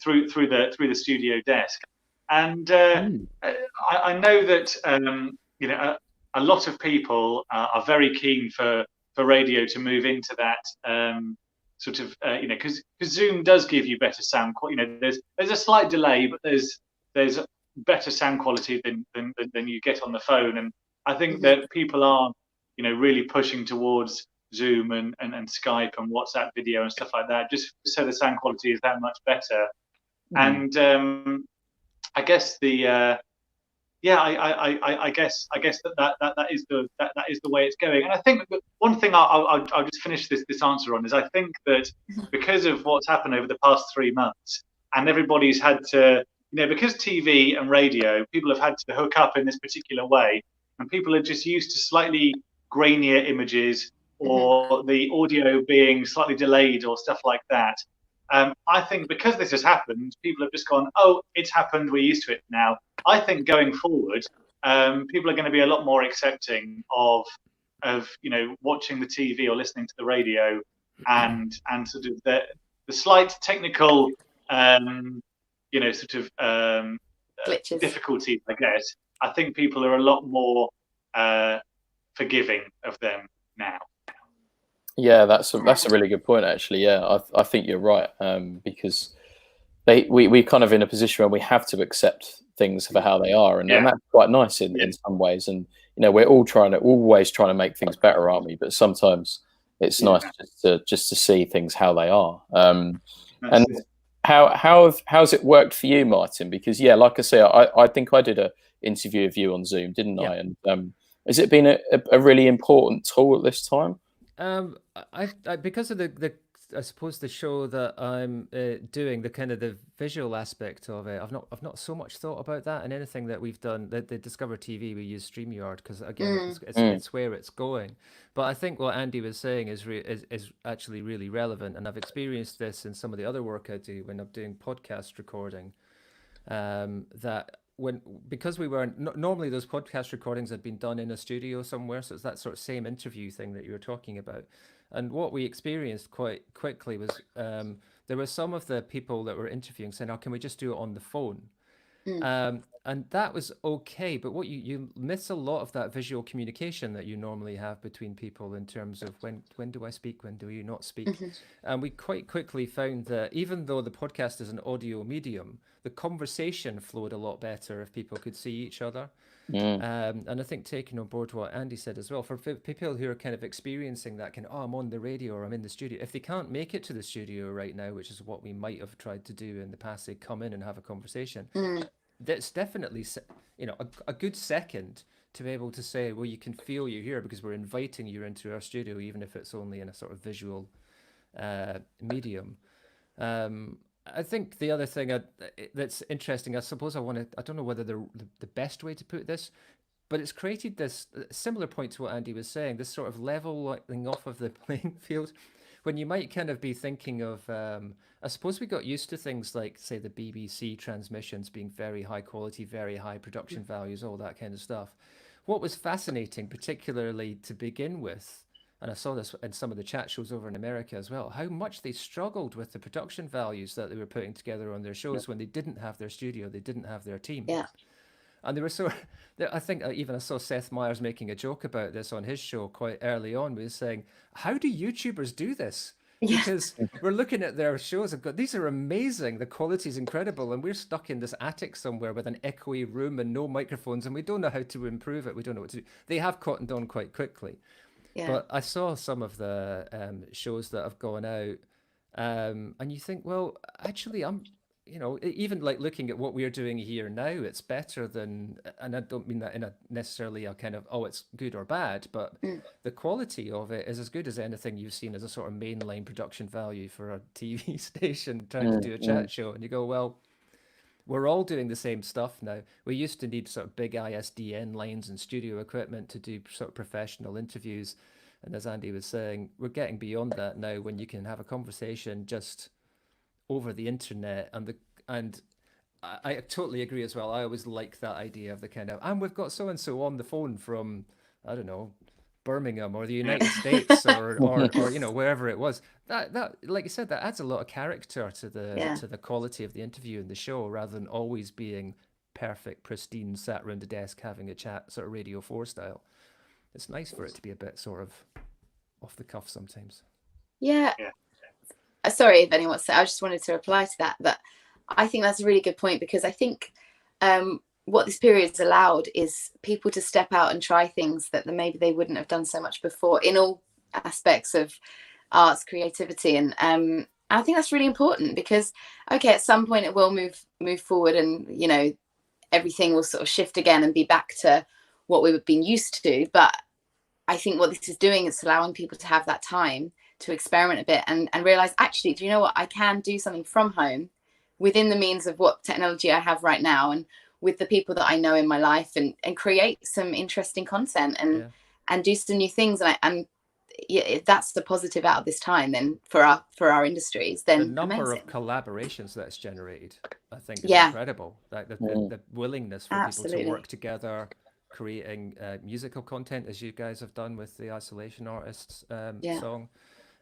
through the studio desk. And I know that a lot of people are very keen for radio to move into that sort of because Zoom does give you better sound quality. There's a slight delay, but there's better sound quality than you get on the phone. And I think that people are really pushing towards Zoom and Skype and WhatsApp video and stuff like that, just so the sound quality is that much better. And I guess I guess that is the way it's going. And I think one thing I'll just finish this answer on is I think that because of what's happened over the past 3 months, and everybody's had to, because TV and radio, people have had to hook up in this particular way, and people are just used to slightly grainier images or the audio being slightly delayed or stuff like that. I think because this has happened, people have just gone, oh, it's happened, we're used to it now. I think going forward, people are going to be a lot more accepting of watching the TV or listening to the radio, and sort of the slight technical glitches, difficulties, I guess, I think people are a lot more forgiving of them now. Yeah, that's a really good point, actually. Yeah, I think you're right, because we're kind of in a position where we have to accept things for how they are, and that's quite nice in some ways. And we're always trying to make things better, aren't we? But sometimes it's nice just to see things how they are. And how's it worked for you, Martin? Because like I say, I think I did a interview of you on Zoom, didn't I? And has it been a really important tool at this time? I because of the I suppose the show that I'm doing, the kind of the visual aspect of it, I've not so much thought about that. And anything that we've done, the Discovr TV, we use StreamYard because again, it's where it's going. But I think what Andy was saying is actually really relevant, and I've experienced this in some of the other work I do when I'm doing podcast recording. That because we weren't normally, those podcast recordings had been done in a studio somewhere, so it's that sort of same interview thing that you were talking about. And what we experienced quite quickly was there were some of the people that were interviewing saying, "Oh, can we just do it on the phone?" And that was okay, but what you miss a lot of that visual communication that you normally have between people in terms of when do I speak, when do you not speak. And we quite quickly found that even though the podcast is an audio medium, the conversation flowed a lot better if people could see each other. And I think, taking on board what Andy said as well, for people who are kind of experiencing that kind of, I'm on the radio or I'm in the studio, if they can't make it to the studio right now, which is what we might have tried to do in the past, they come in and have a conversation. That's definitely a good second to be able to say, well, you can feel you here because we're inviting you into our studio, even if it's only in a sort of visual medium. I think the other thing that's interesting, I suppose I don't know whether the best way to put this, but it's created this similar point to what Andy was saying, this sort of leveling off of the playing field, when you might kind of be thinking of, I suppose we got used to things like, say, the BBC transmissions being very high quality, very high production values, all that kind of stuff. What was fascinating, particularly to begin with, and I saw this in some of the chat shows over in America as well, how much they struggled with the production values that they were putting together on their shows when they didn't have their studio, they didn't have their team. And they were so, I think even I saw Seth Meyers making a joke about this on his show quite early on. He was saying, how do YouTubers do this? Because we're looking at their shows and go, these are amazing, the quality is incredible, and we're stuck in this attic somewhere with an echoey room and no microphones, and we don't know how to improve it, we don't know what to do. They have cottoned on quite quickly. But I saw some of the shows that have gone out, and you think, well, actually, even like looking at what we're doing here now, it's better than, and I don't mean that in a necessarily a kind of, it's good or bad, but the quality of it is as good as anything you've seen as a sort of mainline production value for a TV station trying to do a chat show. And you go, well, we're all doing the same stuff now. We used to need sort of big ISDN lines and studio equipment to do sort of professional interviews. And as Andy was saying, we're getting beyond that now when you can have a conversation just over the internet. And I totally agree as well. I always like that idea of the kind of, and we've got so-and-so on the phone from, I don't know, Birmingham or the United States or wherever it was. That like you said, that adds a lot of character to the quality of the interview and the show, rather than always being perfect, pristine, sat around a desk having a chat, sort of Radio 4 style. It's nice for it to be a bit sort of off the cuff sometimes. Sorry if anyone said, I just wanted to reply to that, but I think that's a really good point, because I think what this period's allowed is people to step out and try things that maybe they wouldn't have done so much before in all aspects of arts, creativity. And I think that's really important, because, okay, at some point it will move forward, and, everything will sort of shift again and be back to what we've been used to. But I think what this is doing is allowing people to have that time to experiment a bit and realize, actually, do you know what? I can do something from home within the means of what technology I have right now, and with the people that I know in my life, and create some interesting content and do some new things. And if that's the positive out of this time, then for our industries, then the number of collaborations that's generated, I think, is incredible. Like the willingness for people to work together, creating musical content, as you guys have done with the Isolation Artists song.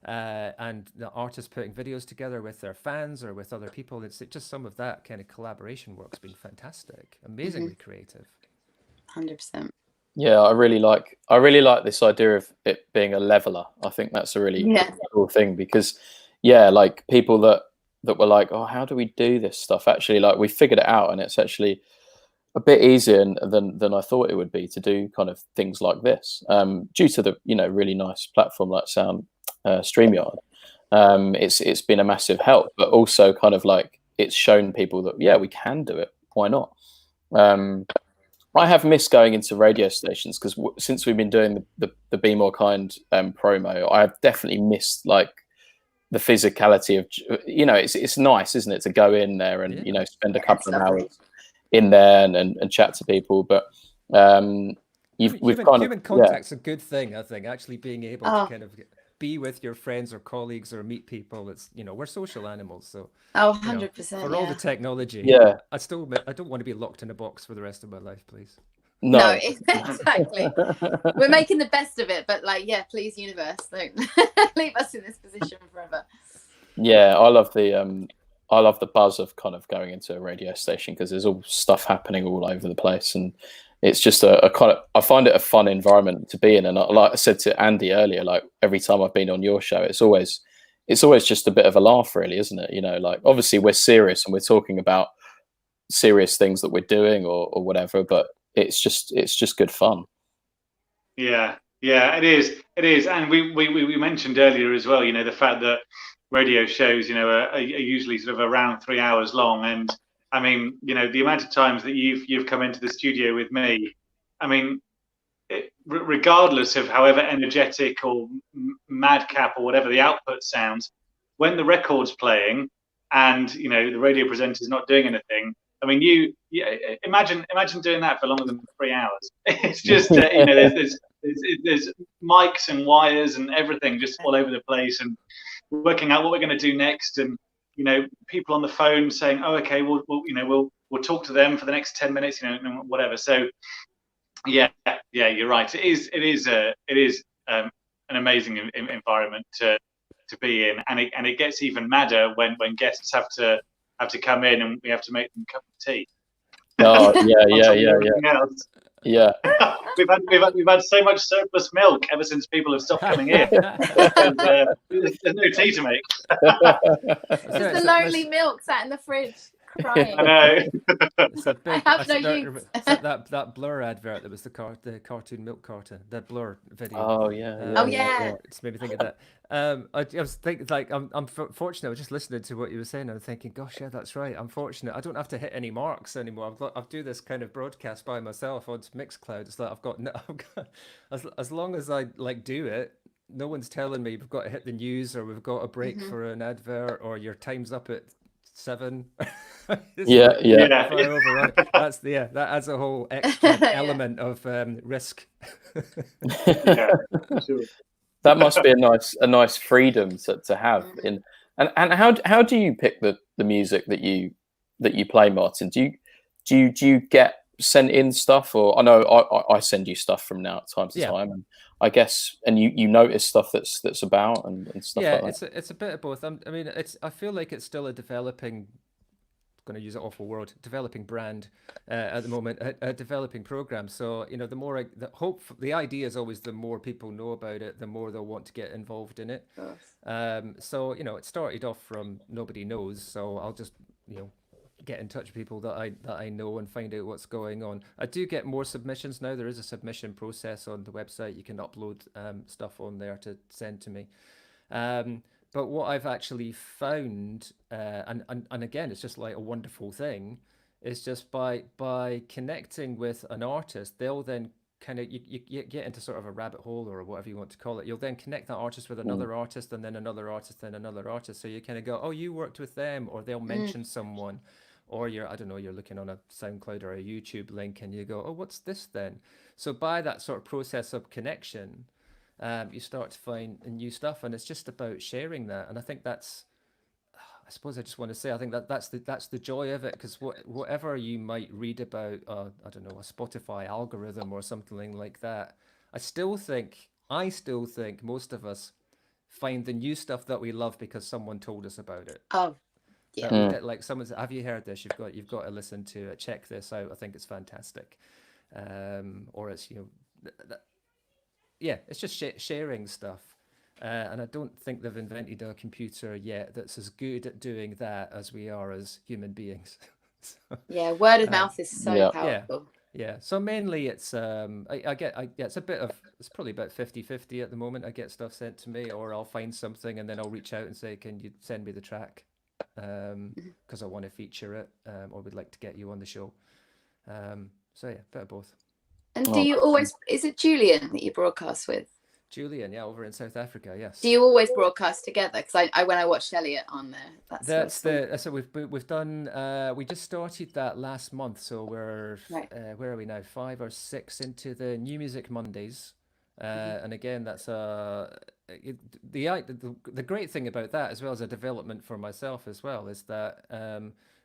and the artists putting videos together with their fans or with other people. It's just some of that kind of collaboration work's been fantastic, amazingly creative. 100%. Yeah, I really like this idea of it being a leveler. I think that's a really cool thing, because like people that were like, oh, how do we do this stuff? Actually, like, we figured it out, and it's actually a bit easier than I thought it would be to do kind of things like this, due to the really nice platform like StreamYard. It's been a massive help, but also kind of like it's shown people that we can do it. Why not? I have missed going into radio stations, because since we've been doing the Be More Kind promo, I have definitely missed like the physicality of it's nice, isn't it, to go in there and spend a couple of hours in there and chat to people, but human contact's a good thing. I think actually being able to kind of be with your friends or colleagues or meet people, it's we're social animals, so 100%. for all the technology, I don't want to be locked in a box for the rest of my life, please. No, exactly. We're making the best of it, but please, universe, don't leave us in this position forever. I love the buzz of kind of going into a radio station, because there's all stuff happening all over the place, and it's just a kind of, I find it a fun environment to be in. And like I said to Andy earlier, like every time I've been on your show, it's always just a bit of a laugh, really, isn't it? Like, obviously we're serious and we're talking about serious things that we're doing or whatever, but it's just good fun. Yeah, it is. And we mentioned earlier as well, the fact that radio shows, are usually sort of around 3 hours long. And I mean, the amount of times that you've come into the studio with me, I mean, regardless of however energetic or madcap or whatever the output sounds, when the record's playing and the radio presenter's not doing anything, I mean, imagine doing that for longer than 3 hours. It's just there's mics and wires and everything just all over the place, and working out what we're going to do next, and people on the phone saying, oh, okay, we'll talk to them for the next 10 minutes, whatever. So yeah, you're right. It is an amazing environment to be in, and it gets even madder when guests have to come in and we have to make them a cup of tea. Oh yeah. We've had so much surplus milk ever since people have stopped coming in. There's no tea to make. Just the lonely milk sat in the fridge crying. I know. I have no use. That Blur advert that was the cartoon milk carton, that Blur video. Oh yeah. It's made me think of that. I was thinking, like, I'm fortunate. I was just listening to what you were saying. I'm thinking, gosh, yeah, that's right. I'm fortunate. I don't have to hit any marks anymore. I do this kind of broadcast by myself on Mixcloud. It's like I've got as long as I do it, no one's telling me we've got to hit the news or we've got a break for an advert or your time's up at 7. Yeah. That's that adds a whole extra element of risk. Yeah, sure. That must be a nice freedom to have in. And how do you pick the music that you play, Martin? Do you get sent in stuff, or I know I send you stuff from now time to time, and I guess, and you notice stuff that's about and stuff like that. It's a bit of both. I mean, I feel like it's still a developing, going to use an awful word, developing brand at the moment, a developing program. So the more the idea is always the more people know about it, the more they'll want to get involved in it. So it started off from nobody knows, so I'll just get in touch with people that I know and find out what's going on. I do get more submissions now. There is a submission process on the website. You can upload stuff on there to send to me. But what I've actually found, and again, it's just like a wonderful thing, is just by connecting with an artist, they'll then kind of, you get into sort of a rabbit hole or whatever you want to call it. You'll then connect that artist with another artist, and then another artist, and another artist. So you kind of go, oh, you worked with them, or they'll mention someone, or you're looking on a SoundCloud or a YouTube link, and you go, oh, what's this then? So by that sort of process of connection, you start to find new stuff, and it's just about sharing that. And I think that's, I suppose I just want to say, I think that's the joy of it, because whatever you might read about, I don't know, a Spotify algorithm or something like that, I still think most of us find the new stuff that we love because someone told us about it. Oh, yeah. Like someone said, have you heard this? You've got to listen to it. Check this out. I think it's fantastic. Or it's, it's just sharing stuff. And I don't think they've invented a computer yet that's as good at doing that as we are as human beings. Yeah, word of mouth is so powerful. Yeah. So mainly it's it's probably about 50-50 at the moment. I get stuff sent to me, or I'll find something and then I'll reach out and say, can you send me the track? Because I want to feature it, or would like to get you on the show. So yeah, bit of both. And do you always, is it Julian that you broadcast with? Julian, yeah, over in South Africa, yes. Do you always broadcast together? Because I when I watched Elliot on there, so we've done. We just started that last month, so we're where are we now? 5 or 6 into the New Music Mondays, and again, that's the great thing about that, as well as a development for myself as well, is that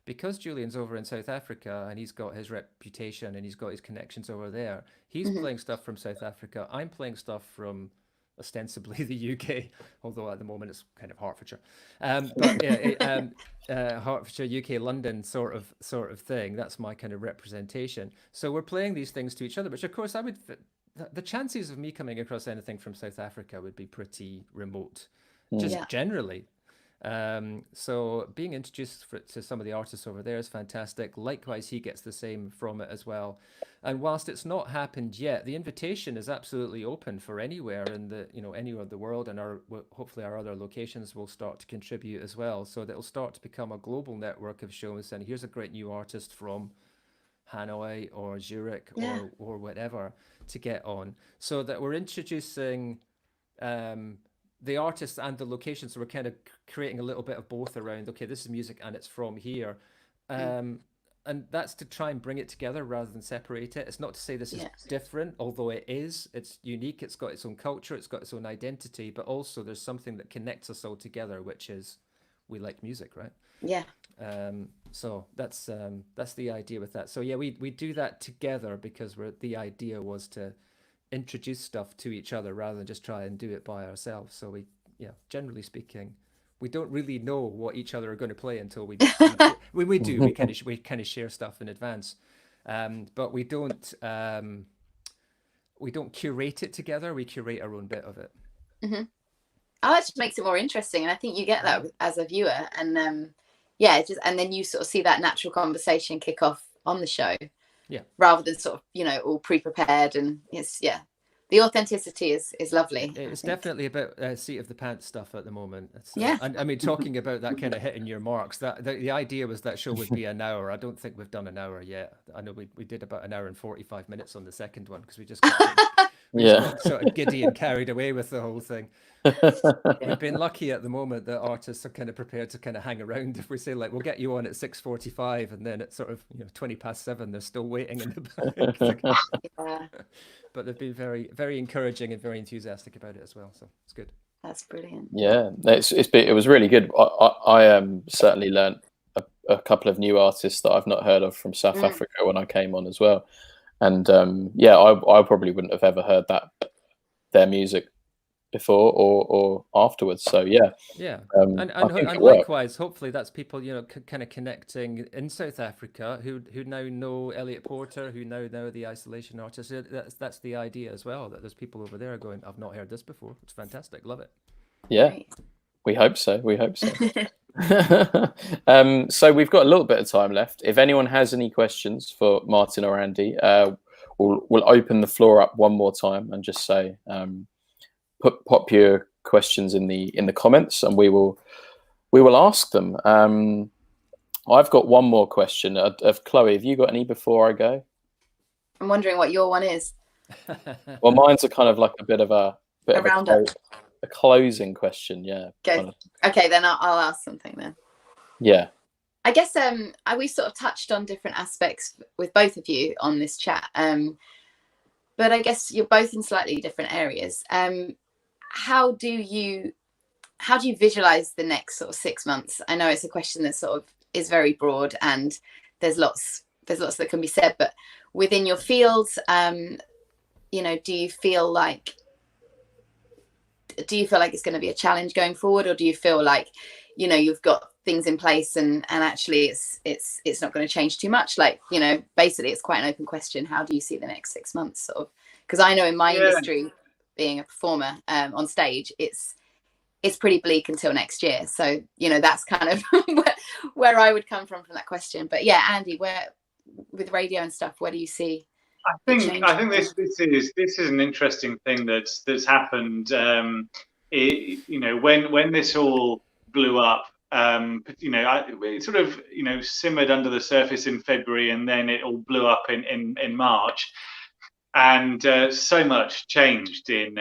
because Julian's over in South Africa and he's got his reputation and he's got his connections over there, he's playing stuff from South Africa. I'm playing stuff from ostensibly the UK, although at the moment it's kind of Hertfordshire. Hertfordshire, UK, London sort of thing. That's my kind of representation. So we're playing these things to each other, which of course the chances of me coming across anything from South Africa would be pretty remote, just generally. So being introduced to some of the artists over there is fantastic. Likewise, he gets the same from it as well. And whilst it's not happened yet, the invitation is absolutely open for anywhere in the anywhere in the world, and hopefully our other locations will start to contribute as well. So that it'll start to become a global network of shows. And here's a great new artist from Hanoi or Zurich or whatever to get on, so that we're introducing the artists and the locations. So we're kind of creating a little bit of both around, okay, this is music and it's from here. And that's to try and bring it together rather than separate it. It's not to say this is different, although it is. It's unique. It's got its own culture. It's got its own identity. But also there's something that connects us all together, which is we like music, right? Yeah. So that's the idea with that. So yeah, we do that together because the idea was to introduce stuff to each other rather than just try and do it by ourselves. So generally speaking, we don't really know what each other are going to play until we kind of share stuff in advance, but we don't curate it together. We curate our own bit of it. Oh, that just makes it more interesting, and I think you get that as a viewer, and and then you sort of see that natural conversation kick off on the show. Yeah. Rather than sort of, all pre-prepared, and the authenticity is lovely. It's definitely a bit seat of the pants stuff at the moment. And I mean, talking about that kind of hitting your marks, that the idea was that show would be an hour. I don't think we've done an hour yet. I know we did about an hour and 45 minutes on the second one because we just got sort of giddy and carried away with the whole thing. We've been lucky at the moment that artists are kind of prepared to kind of hang around. If we say, like, we'll get you on at 6:45, and then it's sort of 7:20, they're still waiting in the back. But they've been very, very encouraging and very enthusiastic about it as well. So it's good. That's brilliant. Yeah, it was really good. I certainly learned a couple of new artists that I've not heard of from South Africa when I came on as well. And I probably wouldn't have ever heard their music before or afterwards. So and likewise, hopefully that's people kind of connecting in South Africa who now know Elliot Porter, who now know the Isolation Artists. That's the idea as well, that there's people over there going, I've not heard this before. It's fantastic, love it. We hope so. So we've got a little bit of time left. If anyone has any questions for Martin or Andy, we'll open the floor up one more time and just say pop your questions in the comments, and we will ask them. I've got one more question of Chloe. Have you got any before I go? I'm wondering what your one is. Well, mine's a kind of like a bit of a roundup. A closing question. Okay, then I'll ask something then. I guess we sort of touched on different aspects with both of you on this chat, but I guess you're both in slightly different areas. How do you visualize the next sort of 6 months? I know it's a question that sort of is very broad, and there's lots that can be said, but within your fields, do you feel like, do you feel like it's going to be a challenge going forward, or do you feel like, you know, you've got things in place and actually it's not going to change too much? Like, you know, basically it's quite an open question. How do you see the next 6 months, sort of? Because I know in my industry, being a performer on stage, it's pretty bleak until next year. So, you know, that's kind of where I would come from that question. But yeah, Andy, where with radio and stuff, where do you see? I think this is an interesting thing that's happened. You know, when this all blew up, you know, it sort of, you know, simmered under the surface in February, and then it all blew up in March, and so much changed in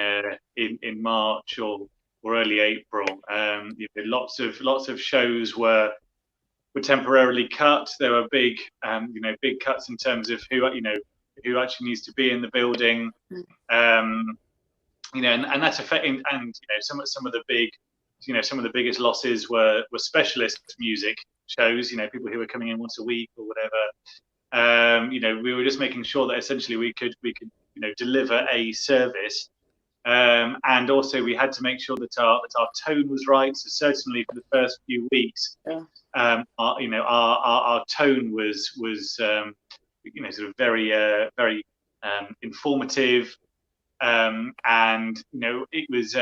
March or early April. You know, lots of shows were temporarily cut. There were big cuts in terms of who actually needs to be in the building. You know, and that's affecting, and you know, some of the biggest losses were specialist music shows. You know, people who were coming in once a week or whatever. You know, we were just making sure that essentially we could you know, deliver a service. And also we had to make sure that our tone was right. So certainly for the first few weeks, our tone was you know, sort of very informative, and you know, it was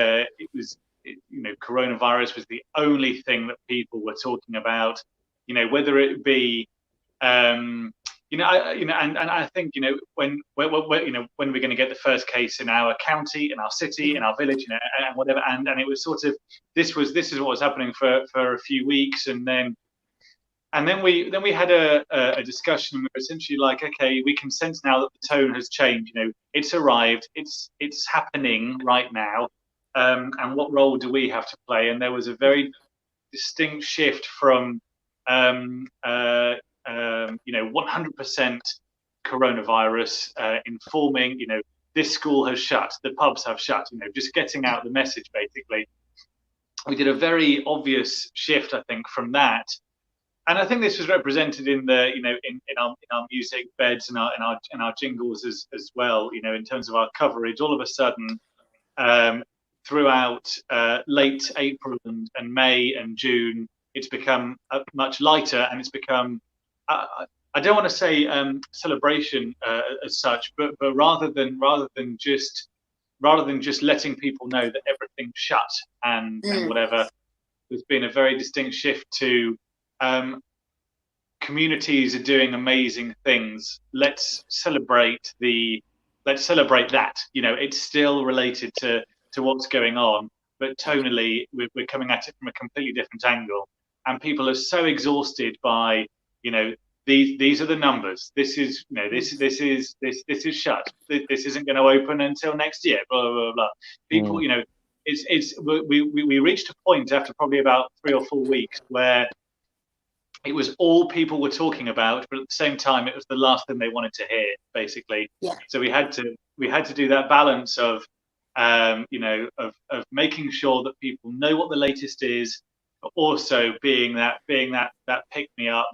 you know, coronavirus was the only thing that people were talking about. You know, whether it be you know, and I think, you know, when we're going to get the first case in our county, in our city, in our village, you know, and whatever, and it was sort of this is what was happening for a few weeks, and then we had a discussion, and we were essentially like, okay, we can sense now that the tone has changed. You know, it's arrived, it's happening right now, and what role do we have to play? And there was a very distinct shift from you know, 100% coronavirus, informing, you know, this school has shut, the pubs have shut, you know, just getting out the message, basically. We did a very obvious shift, I think, from that. And I think this was represented in the, you know, in our music beds and our jingles as well, you know, in terms of our coverage. All of a sudden, throughout late April and May and June, it's become much lighter, and it's become, I don't want to say celebration as such, but rather than just letting people know that everything's shut and whatever, there's been a very distinct shift to communities are doing amazing things. Let's celebrate that. You know, it's still related to what's going on, but tonally we're coming at it from a completely different angle. And people are so exhausted by, you know, these are the numbers. This is, you know, this is shut. This isn't going to open until next year. Blah blah blah. People, you know, we reached a point after probably about 3 or 4 weeks where it was all people were talking about, but at the same time, it was the last thing they wanted to hear, basically. Yeah. So we had to do that balance of, you know, of making sure that people know what the latest is, but also being that pick me up,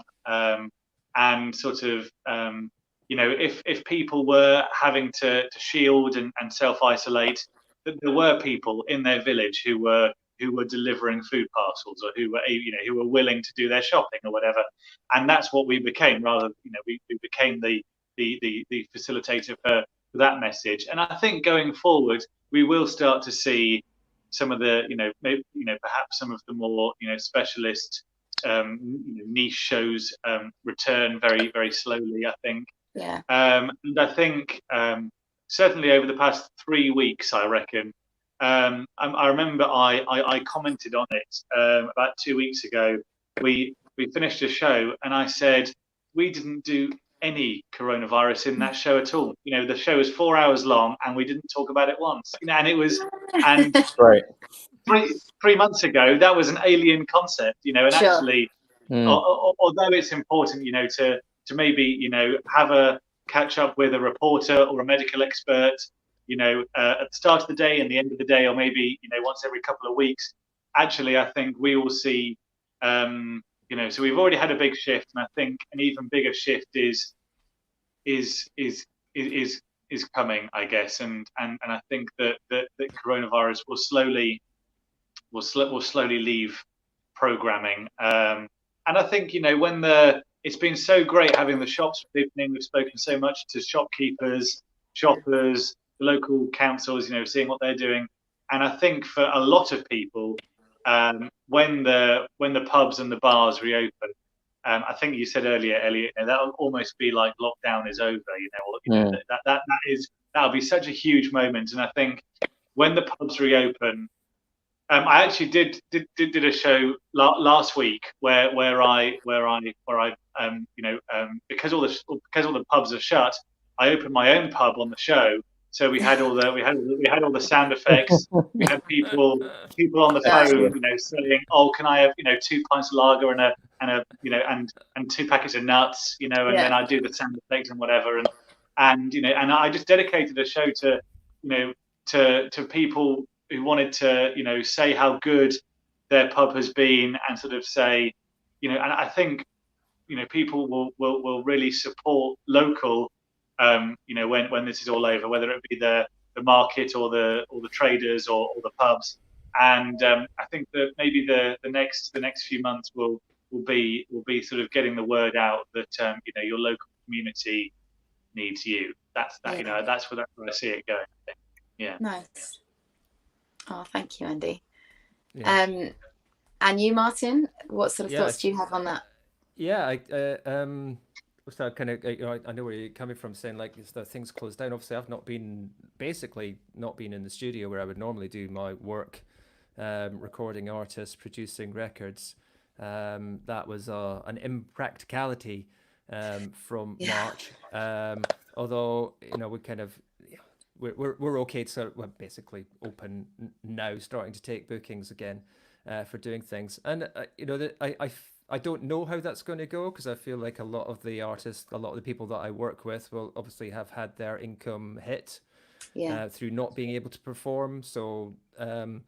and sort of, you know, if people were having to shield and self-isolate, that there were people in their village who were delivering food parcels, or who were willing to do their shopping or whatever. And that's what we became. Rather, you know, we became the facilitator for that message. And I think going forward, we will start to see some of the, perhaps some of the more, specialist, niche shows return very, very slowly, I think. Yeah. And I think certainly over the past 3 weeks, I reckon, I remember I commented on it about 2 weeks ago. We finished a show and I said, we didn't do any coronavirus in that show at all. You know, the show was 4 hours long and we didn't talk about it once. You know, and it was, and right. 3 months ago, that was an alien concept, you know, and Sure. actually, although it's important, you know, to maybe, you know, have a catch up with a reporter or a medical expert, you know, at the start of the day and the end of the day, or maybe, you know, once every couple of weeks. Actually, I think we will see, you know, so we've already had a big shift, and I think an even bigger shift is coming, I guess, and I think that coronavirus will slowly leave programming. And I think, when it's been so great having the shops opening. We've spoken so much to shopkeepers, shoppers, the local councils, seeing what they're doing. And I think for a lot of people, when the pubs and the bars reopen, I think you said earlier, Elliot, that'll almost be like lockdown is over. That'll be such a huge moment. And I think when the pubs reopen, I actually did a show last week where I because all the pubs are shut, I opened my own pub on the show. So we had all the sound effects. We had people on the phone, saying, "Oh, can I have 2 pints of lager and and 2 packets of nuts?" And then I do the sound effects and whatever, and I just dedicated a show to people who wanted to say how good their pub has been, and sort of say, and I think people will really support local. When this is all over, whether it be the market or the traders or the pubs, and I think that maybe the next few months will be sort of getting the word out that your local community needs you. That's where I see it going. I think. Yeah. Nice. Oh, thank you, Andy. Yeah. And you, Martin, what sort of thoughts do you have on that? Yeah, so kind of, I know where you're coming from, saying like things closed down. Obviously, I've not been in the studio where I would normally do my work, recording artists, producing records. That was an impracticality from March. Although we kind of we're okay to we're basically open now, starting to take bookings again for doing things, and I don't know how that's going to go, because I feel like a lot of the artists, a lot of the people that I work with will obviously have had their income hit through not being able to perform. So, how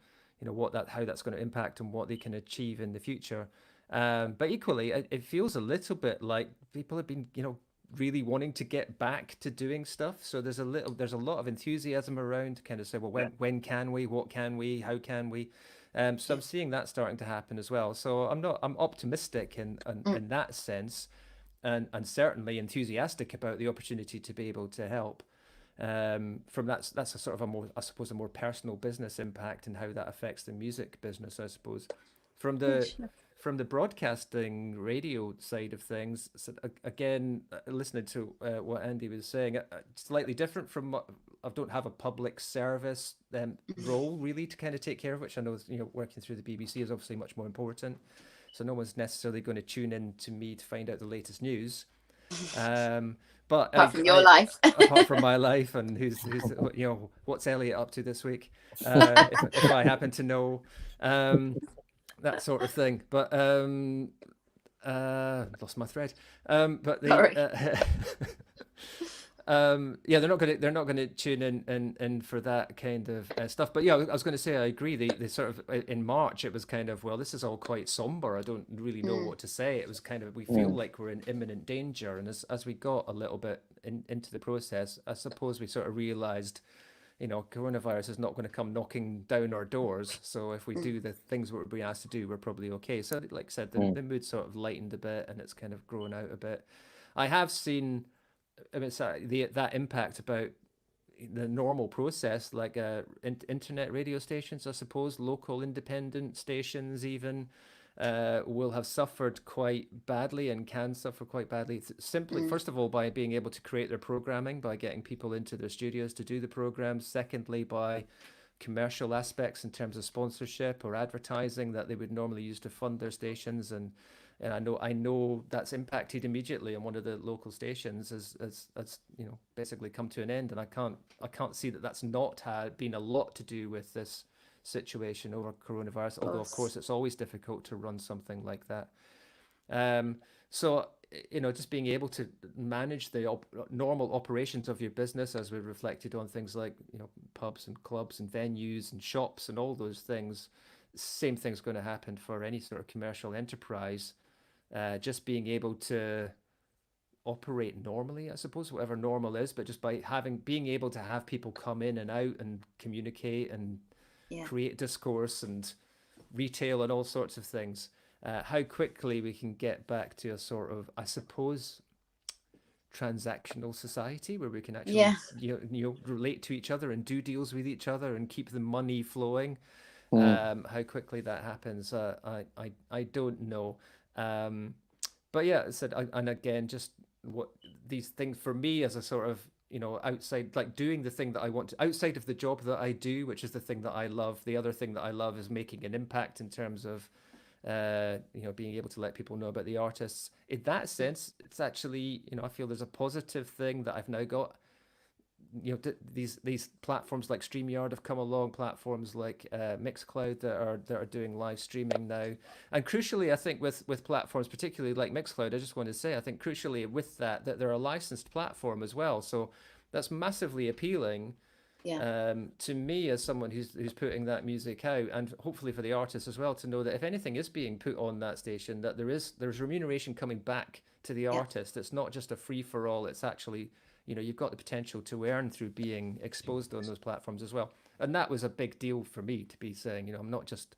that's going to impact and what they can achieve in the future. But equally, it feels a little bit like people have been, really wanting to get back to doing stuff. So there's a lot of enthusiasm around to kind of say, well, when can we, what can we, how can we? So I'm seeing that starting to happen as well. So I'm optimistic in that sense, and certainly enthusiastic about the opportunity to be able to help. From that's a sort of a more personal business impact, and how that affects the music business, I suppose. From the broadcasting radio side of things, so again, listening to what Andy was saying, slightly different from I don't have a public service role really to kind of take care of, which I know working through the BBC is obviously much more important. So no one's necessarily going to tune in to me to find out the latest news. But apart from your life, apart from my life, and who's what's Elliot up to this week, if I happen to know, that sort of thing. But lost my thread. But they're not going to tune in for that kind of stuff. But yeah, I was going to say I agree. They sort of in March it was kind of, well, this is all quite somber. I don't really know what to say. It was kind of, we feel like we're in imminent danger, and as we got a little bit into the process, I suppose we sort of realized, coronavirus is not going to come knocking down our doors. So if we do the things we're being asked to do, we're probably okay. So like I said, the mood sort of lightened a bit, and it's kind of grown out a bit. I have seen, that impact about the normal process, like internet radio stations, I suppose, local independent stations even, will have suffered quite badly, and can suffer quite badly, simply, first of all, by being able to create their programming, by getting people into their studios to do the programs. Secondly, by commercial aspects in terms of sponsorship or advertising that they would normally use to fund their stations. And I know that's impacted immediately on one of the local stations as basically come to an end. And I can't see that that's not been a lot to do with this situation over coronavirus. Although of course it's always difficult to run something like that. So just being able to manage the normal operations of your business, as we reflected on things like pubs and clubs and venues and shops and all those things. Same thing's going to happen for any sort of commercial enterprise. Just being able to operate normally, I suppose, whatever normal is, but just by being able to have people come in and out and communicate and create discourse and retail and all sorts of things, how quickly we can get back to a sort of, I suppose, transactional society where we can actually relate to each other and do deals with each other and keep the money flowing. How quickly that happens, I don't know. But yeah, I said, and again, just what these things for me as a sort of, outside, like doing the thing that I want to, outside of the job that I do, which is the thing that I love. The other thing that I love is making an impact in terms of, being able to let people know about the artists. In that sense, it's actually, I feel there's a positive thing that I've now got. These platforms like StreamYard have come along, platforms like Mixcloud that are doing live streaming now, and crucially, I think with platforms particularly like Mixcloud, I just want to say, I think crucially with that they're a licensed platform as well, so that's massively appealing to me as someone who's putting that music out, and hopefully for the artists as well, to know that if anything is being put on that station, that there's remuneration coming back to the artist. It's not just a free for all. It's actually, you've got the potential to earn through being exposed on those platforms as well. And that was a big deal for me to be saying, I'm not just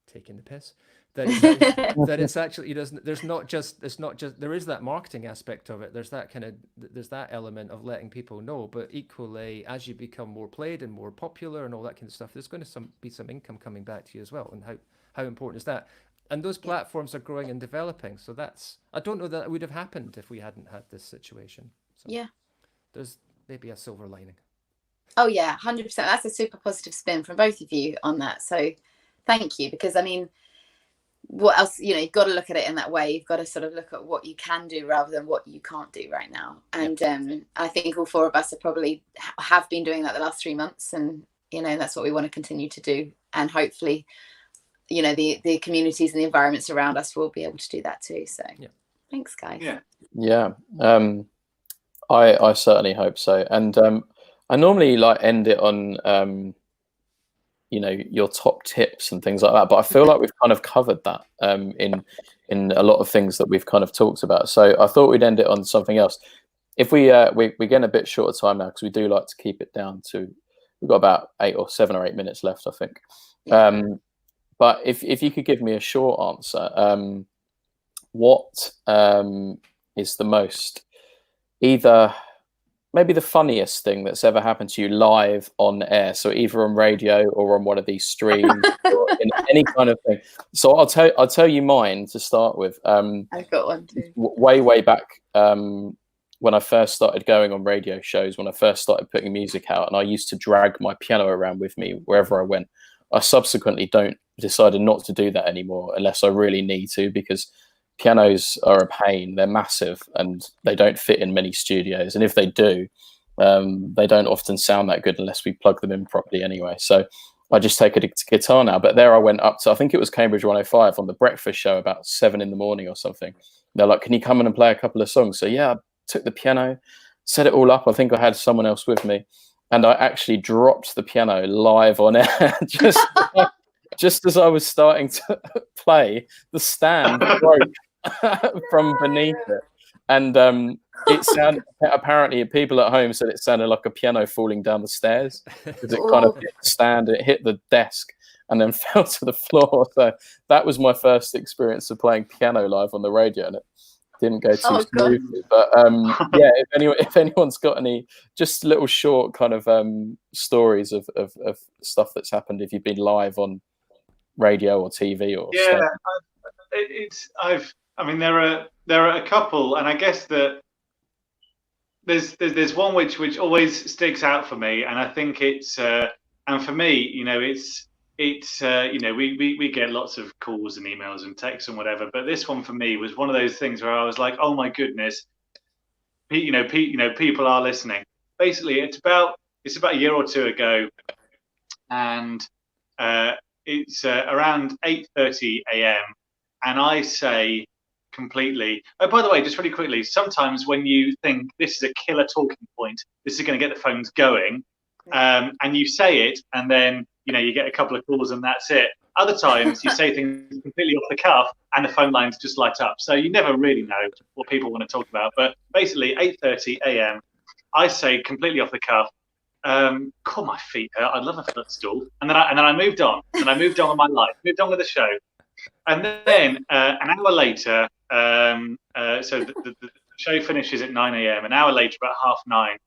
taking the piss. That it's actually, there is that marketing aspect of it. There's that element of letting people know, but equally, as you become more played and more popular and all that kind of stuff, there's going to be some income coming back to you as well. And how important is that? And those platforms are growing and developing. So I don't know that it would have happened if we hadn't had this situation. So there's maybe a silver lining. Oh yeah, 100%. That's a super positive spin from both of you on that. So thank you, because I mean, what else, you've got to look at it in that way. You've got to sort of look at what you can do rather than what you can't do right now. And I think all four of us have been doing that the last 3 months. And, that's what we want to continue to do. And hopefully, the communities and the environments around us will be able to do that too. So thanks, guys. I certainly hope so. And I normally end it on your top tips and things like that, but I feel like we've kind of covered that in a lot of things that we've kind of talked about. So I thought we'd end it on something else. If we're getting a bit short of time now, because we do like to keep it down to, we've got about 7 or 8 minutes left, I think. But if you could give me a short answer, what is the most, either maybe the funniest thing that's ever happened to you live on air? So either on radio or on one of these streams or in any kind of thing. So I'll tell you mine to start with. I've got one too. Way back when I first started going on radio shows, when I first started putting music out, and I used to drag my piano around with me wherever I went. I subsequently decided not to do that anymore unless I really need to, because pianos are a pain. They're massive and they don't fit in many studios. And if they do, they don't often sound that good unless we plug them in properly anyway. So I just take a guitar now. But there I went up to, I think it was Cambridge 105 on the breakfast show about 7 in the morning or something. They're like, can you come in and play a couple of songs? So yeah, I took the piano, set it all up. I think I had someone else with me. And I actually dropped the piano live on air just as I was starting to play. The stand broke from beneath it, and it sounded. Apparently, people at home said it sounded like a piano falling down the stairs, because it kind of hit the stand, it hit the desk, and then fell to the floor. So that was my first experience of playing piano live on the radio, and it didn't go too smoothly. But if anyone's got any just little short kind of stories of stuff that's happened if you've been live on radio or TV or stuff. There are a couple, and I guess that there's one which always sticks out for me, and I think it's and for me, we get lots of calls and emails and texts and whatever, but this one for me was one of those things where I was like, oh my goodness, people are listening. Basically, it's about a year or two ago, and it's around 8:30 a.m. and I say completely, oh, by the way, just really quickly, sometimes when you think this is a killer talking point, this is going to get the phones going, and you say it, and then you get a couple of calls and that's it. Other times you say things completely off the cuff and the phone lines just light up. So you never really know what people want to talk about. But basically 8:30 a.m. I say completely off the cuff, God, my feet hurt. I'd love a footstool. And then I moved on. And I moved on with my life, moved on with the show. And then an hour later, so the show finishes at 9 a.m. An hour later, about 9:30,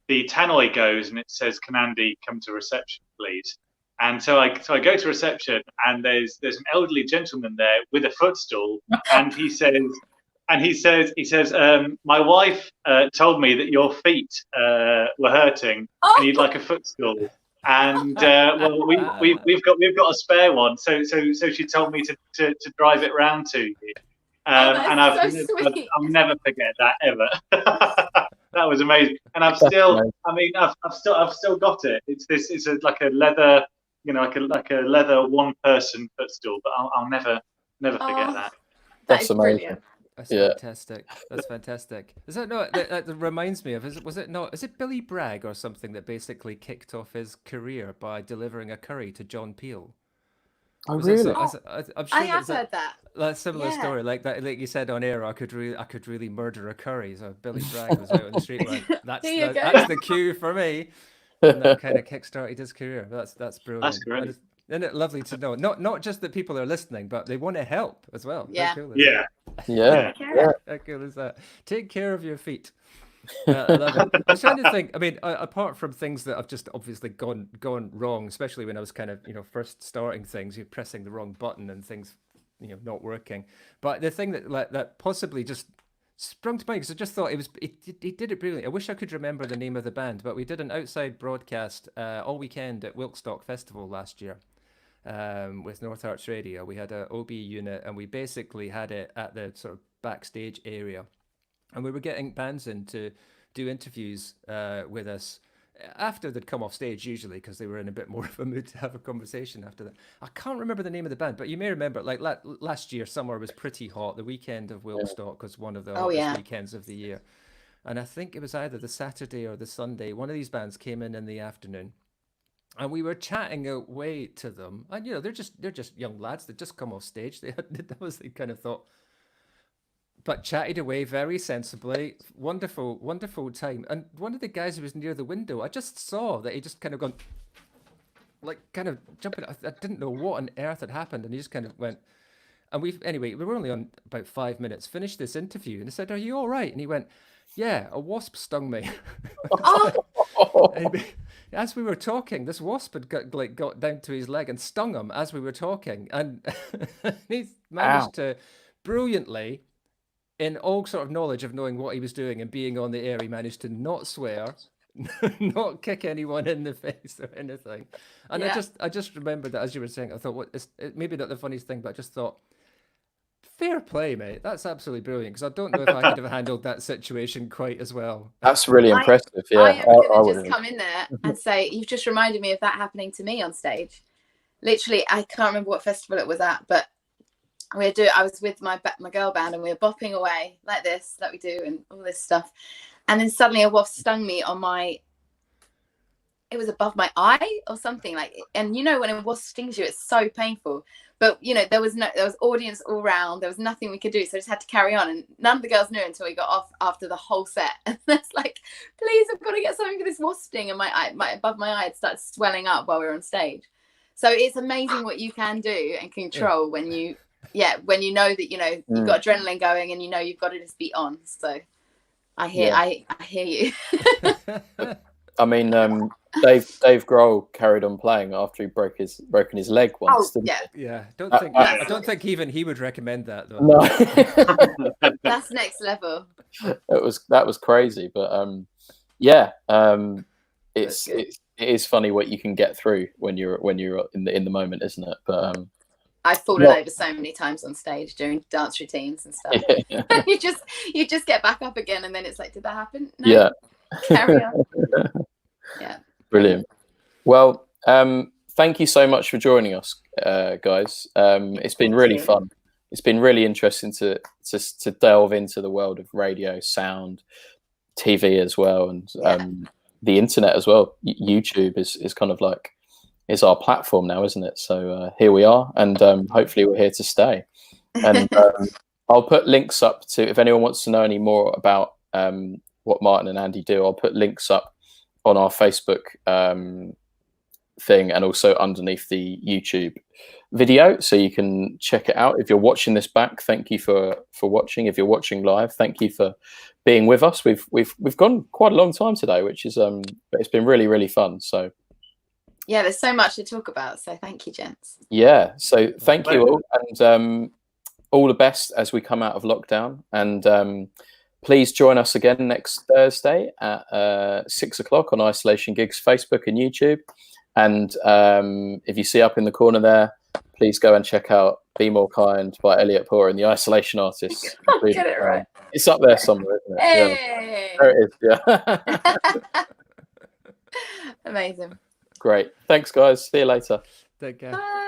the tannoy goes and it says, "Can Andy come to reception, please?" And so I go to reception, and there's an elderly gentleman there with a footstool, and he says, "My wife told me that your feet were hurting, and you'd like a footstool." And well, we've got a spare one, so she told me to drive it round to you. And I'll never forget that ever. That was amazing, and I've still got it. It's like a leather, like a leather one-person footstool, but I'll never forget that. That's amazing. Brilliant. That's fantastic. That's fantastic. Is that not? That reminds me of. Is it Billy Bragg or something that basically kicked off his career by delivering a curry to John Peel? Oh, really? I'm sure I have heard that. A similar story, like that, like you said on air. I could really murder a curry. So Billy Bragg was out on the street like, that's the cue for me. And that kind of kickstarted his career. That's brilliant. That's great. Isn't it lovely to know? Not just that people are listening, but they want to help as well. Yeah. How cool is that? How cool is that? Take care of your feet. I love it. I was trying to think. I mean, apart from things that have just obviously gone wrong, especially when I was kind of first starting things, you're pressing the wrong button and things not working. But the thing that possibly just sprung to mind, because I just thought he did it brilliantly. I wish I could remember the name of the band, but we did an outside broadcast all weekend at Wilkstock Festival last year with North Arts Radio. We had an OB unit, and we basically had it at the sort of backstage area. And we were getting bands in to do interviews with us after they'd come off stage, usually, because they were in a bit more of a mood to have a conversation after that. I can't remember the name of the band, but you may remember, like last year, summer was pretty hot. The weekend of Wilkstock was one of the hottest weekends of the year. And I think it was either the Saturday or the Sunday. One of these bands came in the afternoon. And we were chatting away to them. And, they're just young lads that just come off stage. That was the kind of thought. But chatted away very sensibly. Wonderful, wonderful time. And one of the guys who was near the window, I just saw that he just kind of gone, like kind of jumping. I didn't know what on earth had happened. And he just kind of went. And we were only on about 5 minutes, finished this interview. And I said, "Are you all right?" And he went, "Yeah, a wasp stung me." As we were talking, this wasp had got down to his leg and stung him as we were talking. And he's managed to brilliantly, in all sort of knowledge of knowing what he was doing and being on the air, he managed to not swear, not kick anyone in the face or anything. And I just remembered that as you were saying, I thought, maybe not the funniest thing, but I just thought, fair play, mate. That's absolutely brilliant, because I don't know if I could have handled that situation quite as well. That's really impressive. I am going to just come in there and say, you've just reminded me of that happening to me on stage. Literally, I can't remember what festival it was at, but I was with my girl band, and we were bopping away like this, like we do, and all this stuff. And then suddenly a wasp stung me it was above my eye or something, and when a wasp stings you, it's so painful. But there was audience all around. There was nothing we could do, so I just had to carry on. And none of the girls knew until we got off after the whole set. And that's like, please, I've got to get something for this wasp sting. And my above my eye had started swelling up while we were on stage. So it's amazing what you can do and control when you know that you've got adrenaline going, and you've got to just be on. So I hear you. I mean, Dave Grohl carried on playing after he broken his leg once. I don't think even he would recommend that, though. No. That's next level. That was crazy, but it is funny what you can get through when you're in the moment, isn't it? But I've fallen over so many times on stage during dance routines and stuff. Yeah. you just get back up again, and then it's like, did that happen? No. Yeah. Carry on. Yeah. Brilliant. Well, thank you so much for joining us, guys. It's been really fun. It's been really interesting to delve into the world of radio, sound, TV as well, and the internet as well. YouTube is kind of like our platform now, isn't it? So here we are, and hopefully we're here to stay. And I'll put links up to, if anyone wants to know any more about what Martin and Andy do, I'll put links up on our Facebook thing, and also underneath the YouTube video, so you can check it out. If you're watching this back, thank you for watching. If you're watching live, thank you for being with us. We've gone quite a long time today, which is but it's been really, really fun. So yeah, there's so much to talk about, so thank you, gents. Yeah, so thank you all, and all the best as we come out of lockdown. And please join us again next Thursday at 6 o'clock on Isolation Gigs Facebook and YouTube. And if you see up in the corner there, please go and check out Be More Kind by Elliot Poor and the Isolation Artists. Get it right. It's up there somewhere, isn't it? Hey. Yeah. There it is, yeah. Amazing. Great. Thanks, guys. See you later. Take care. Bye.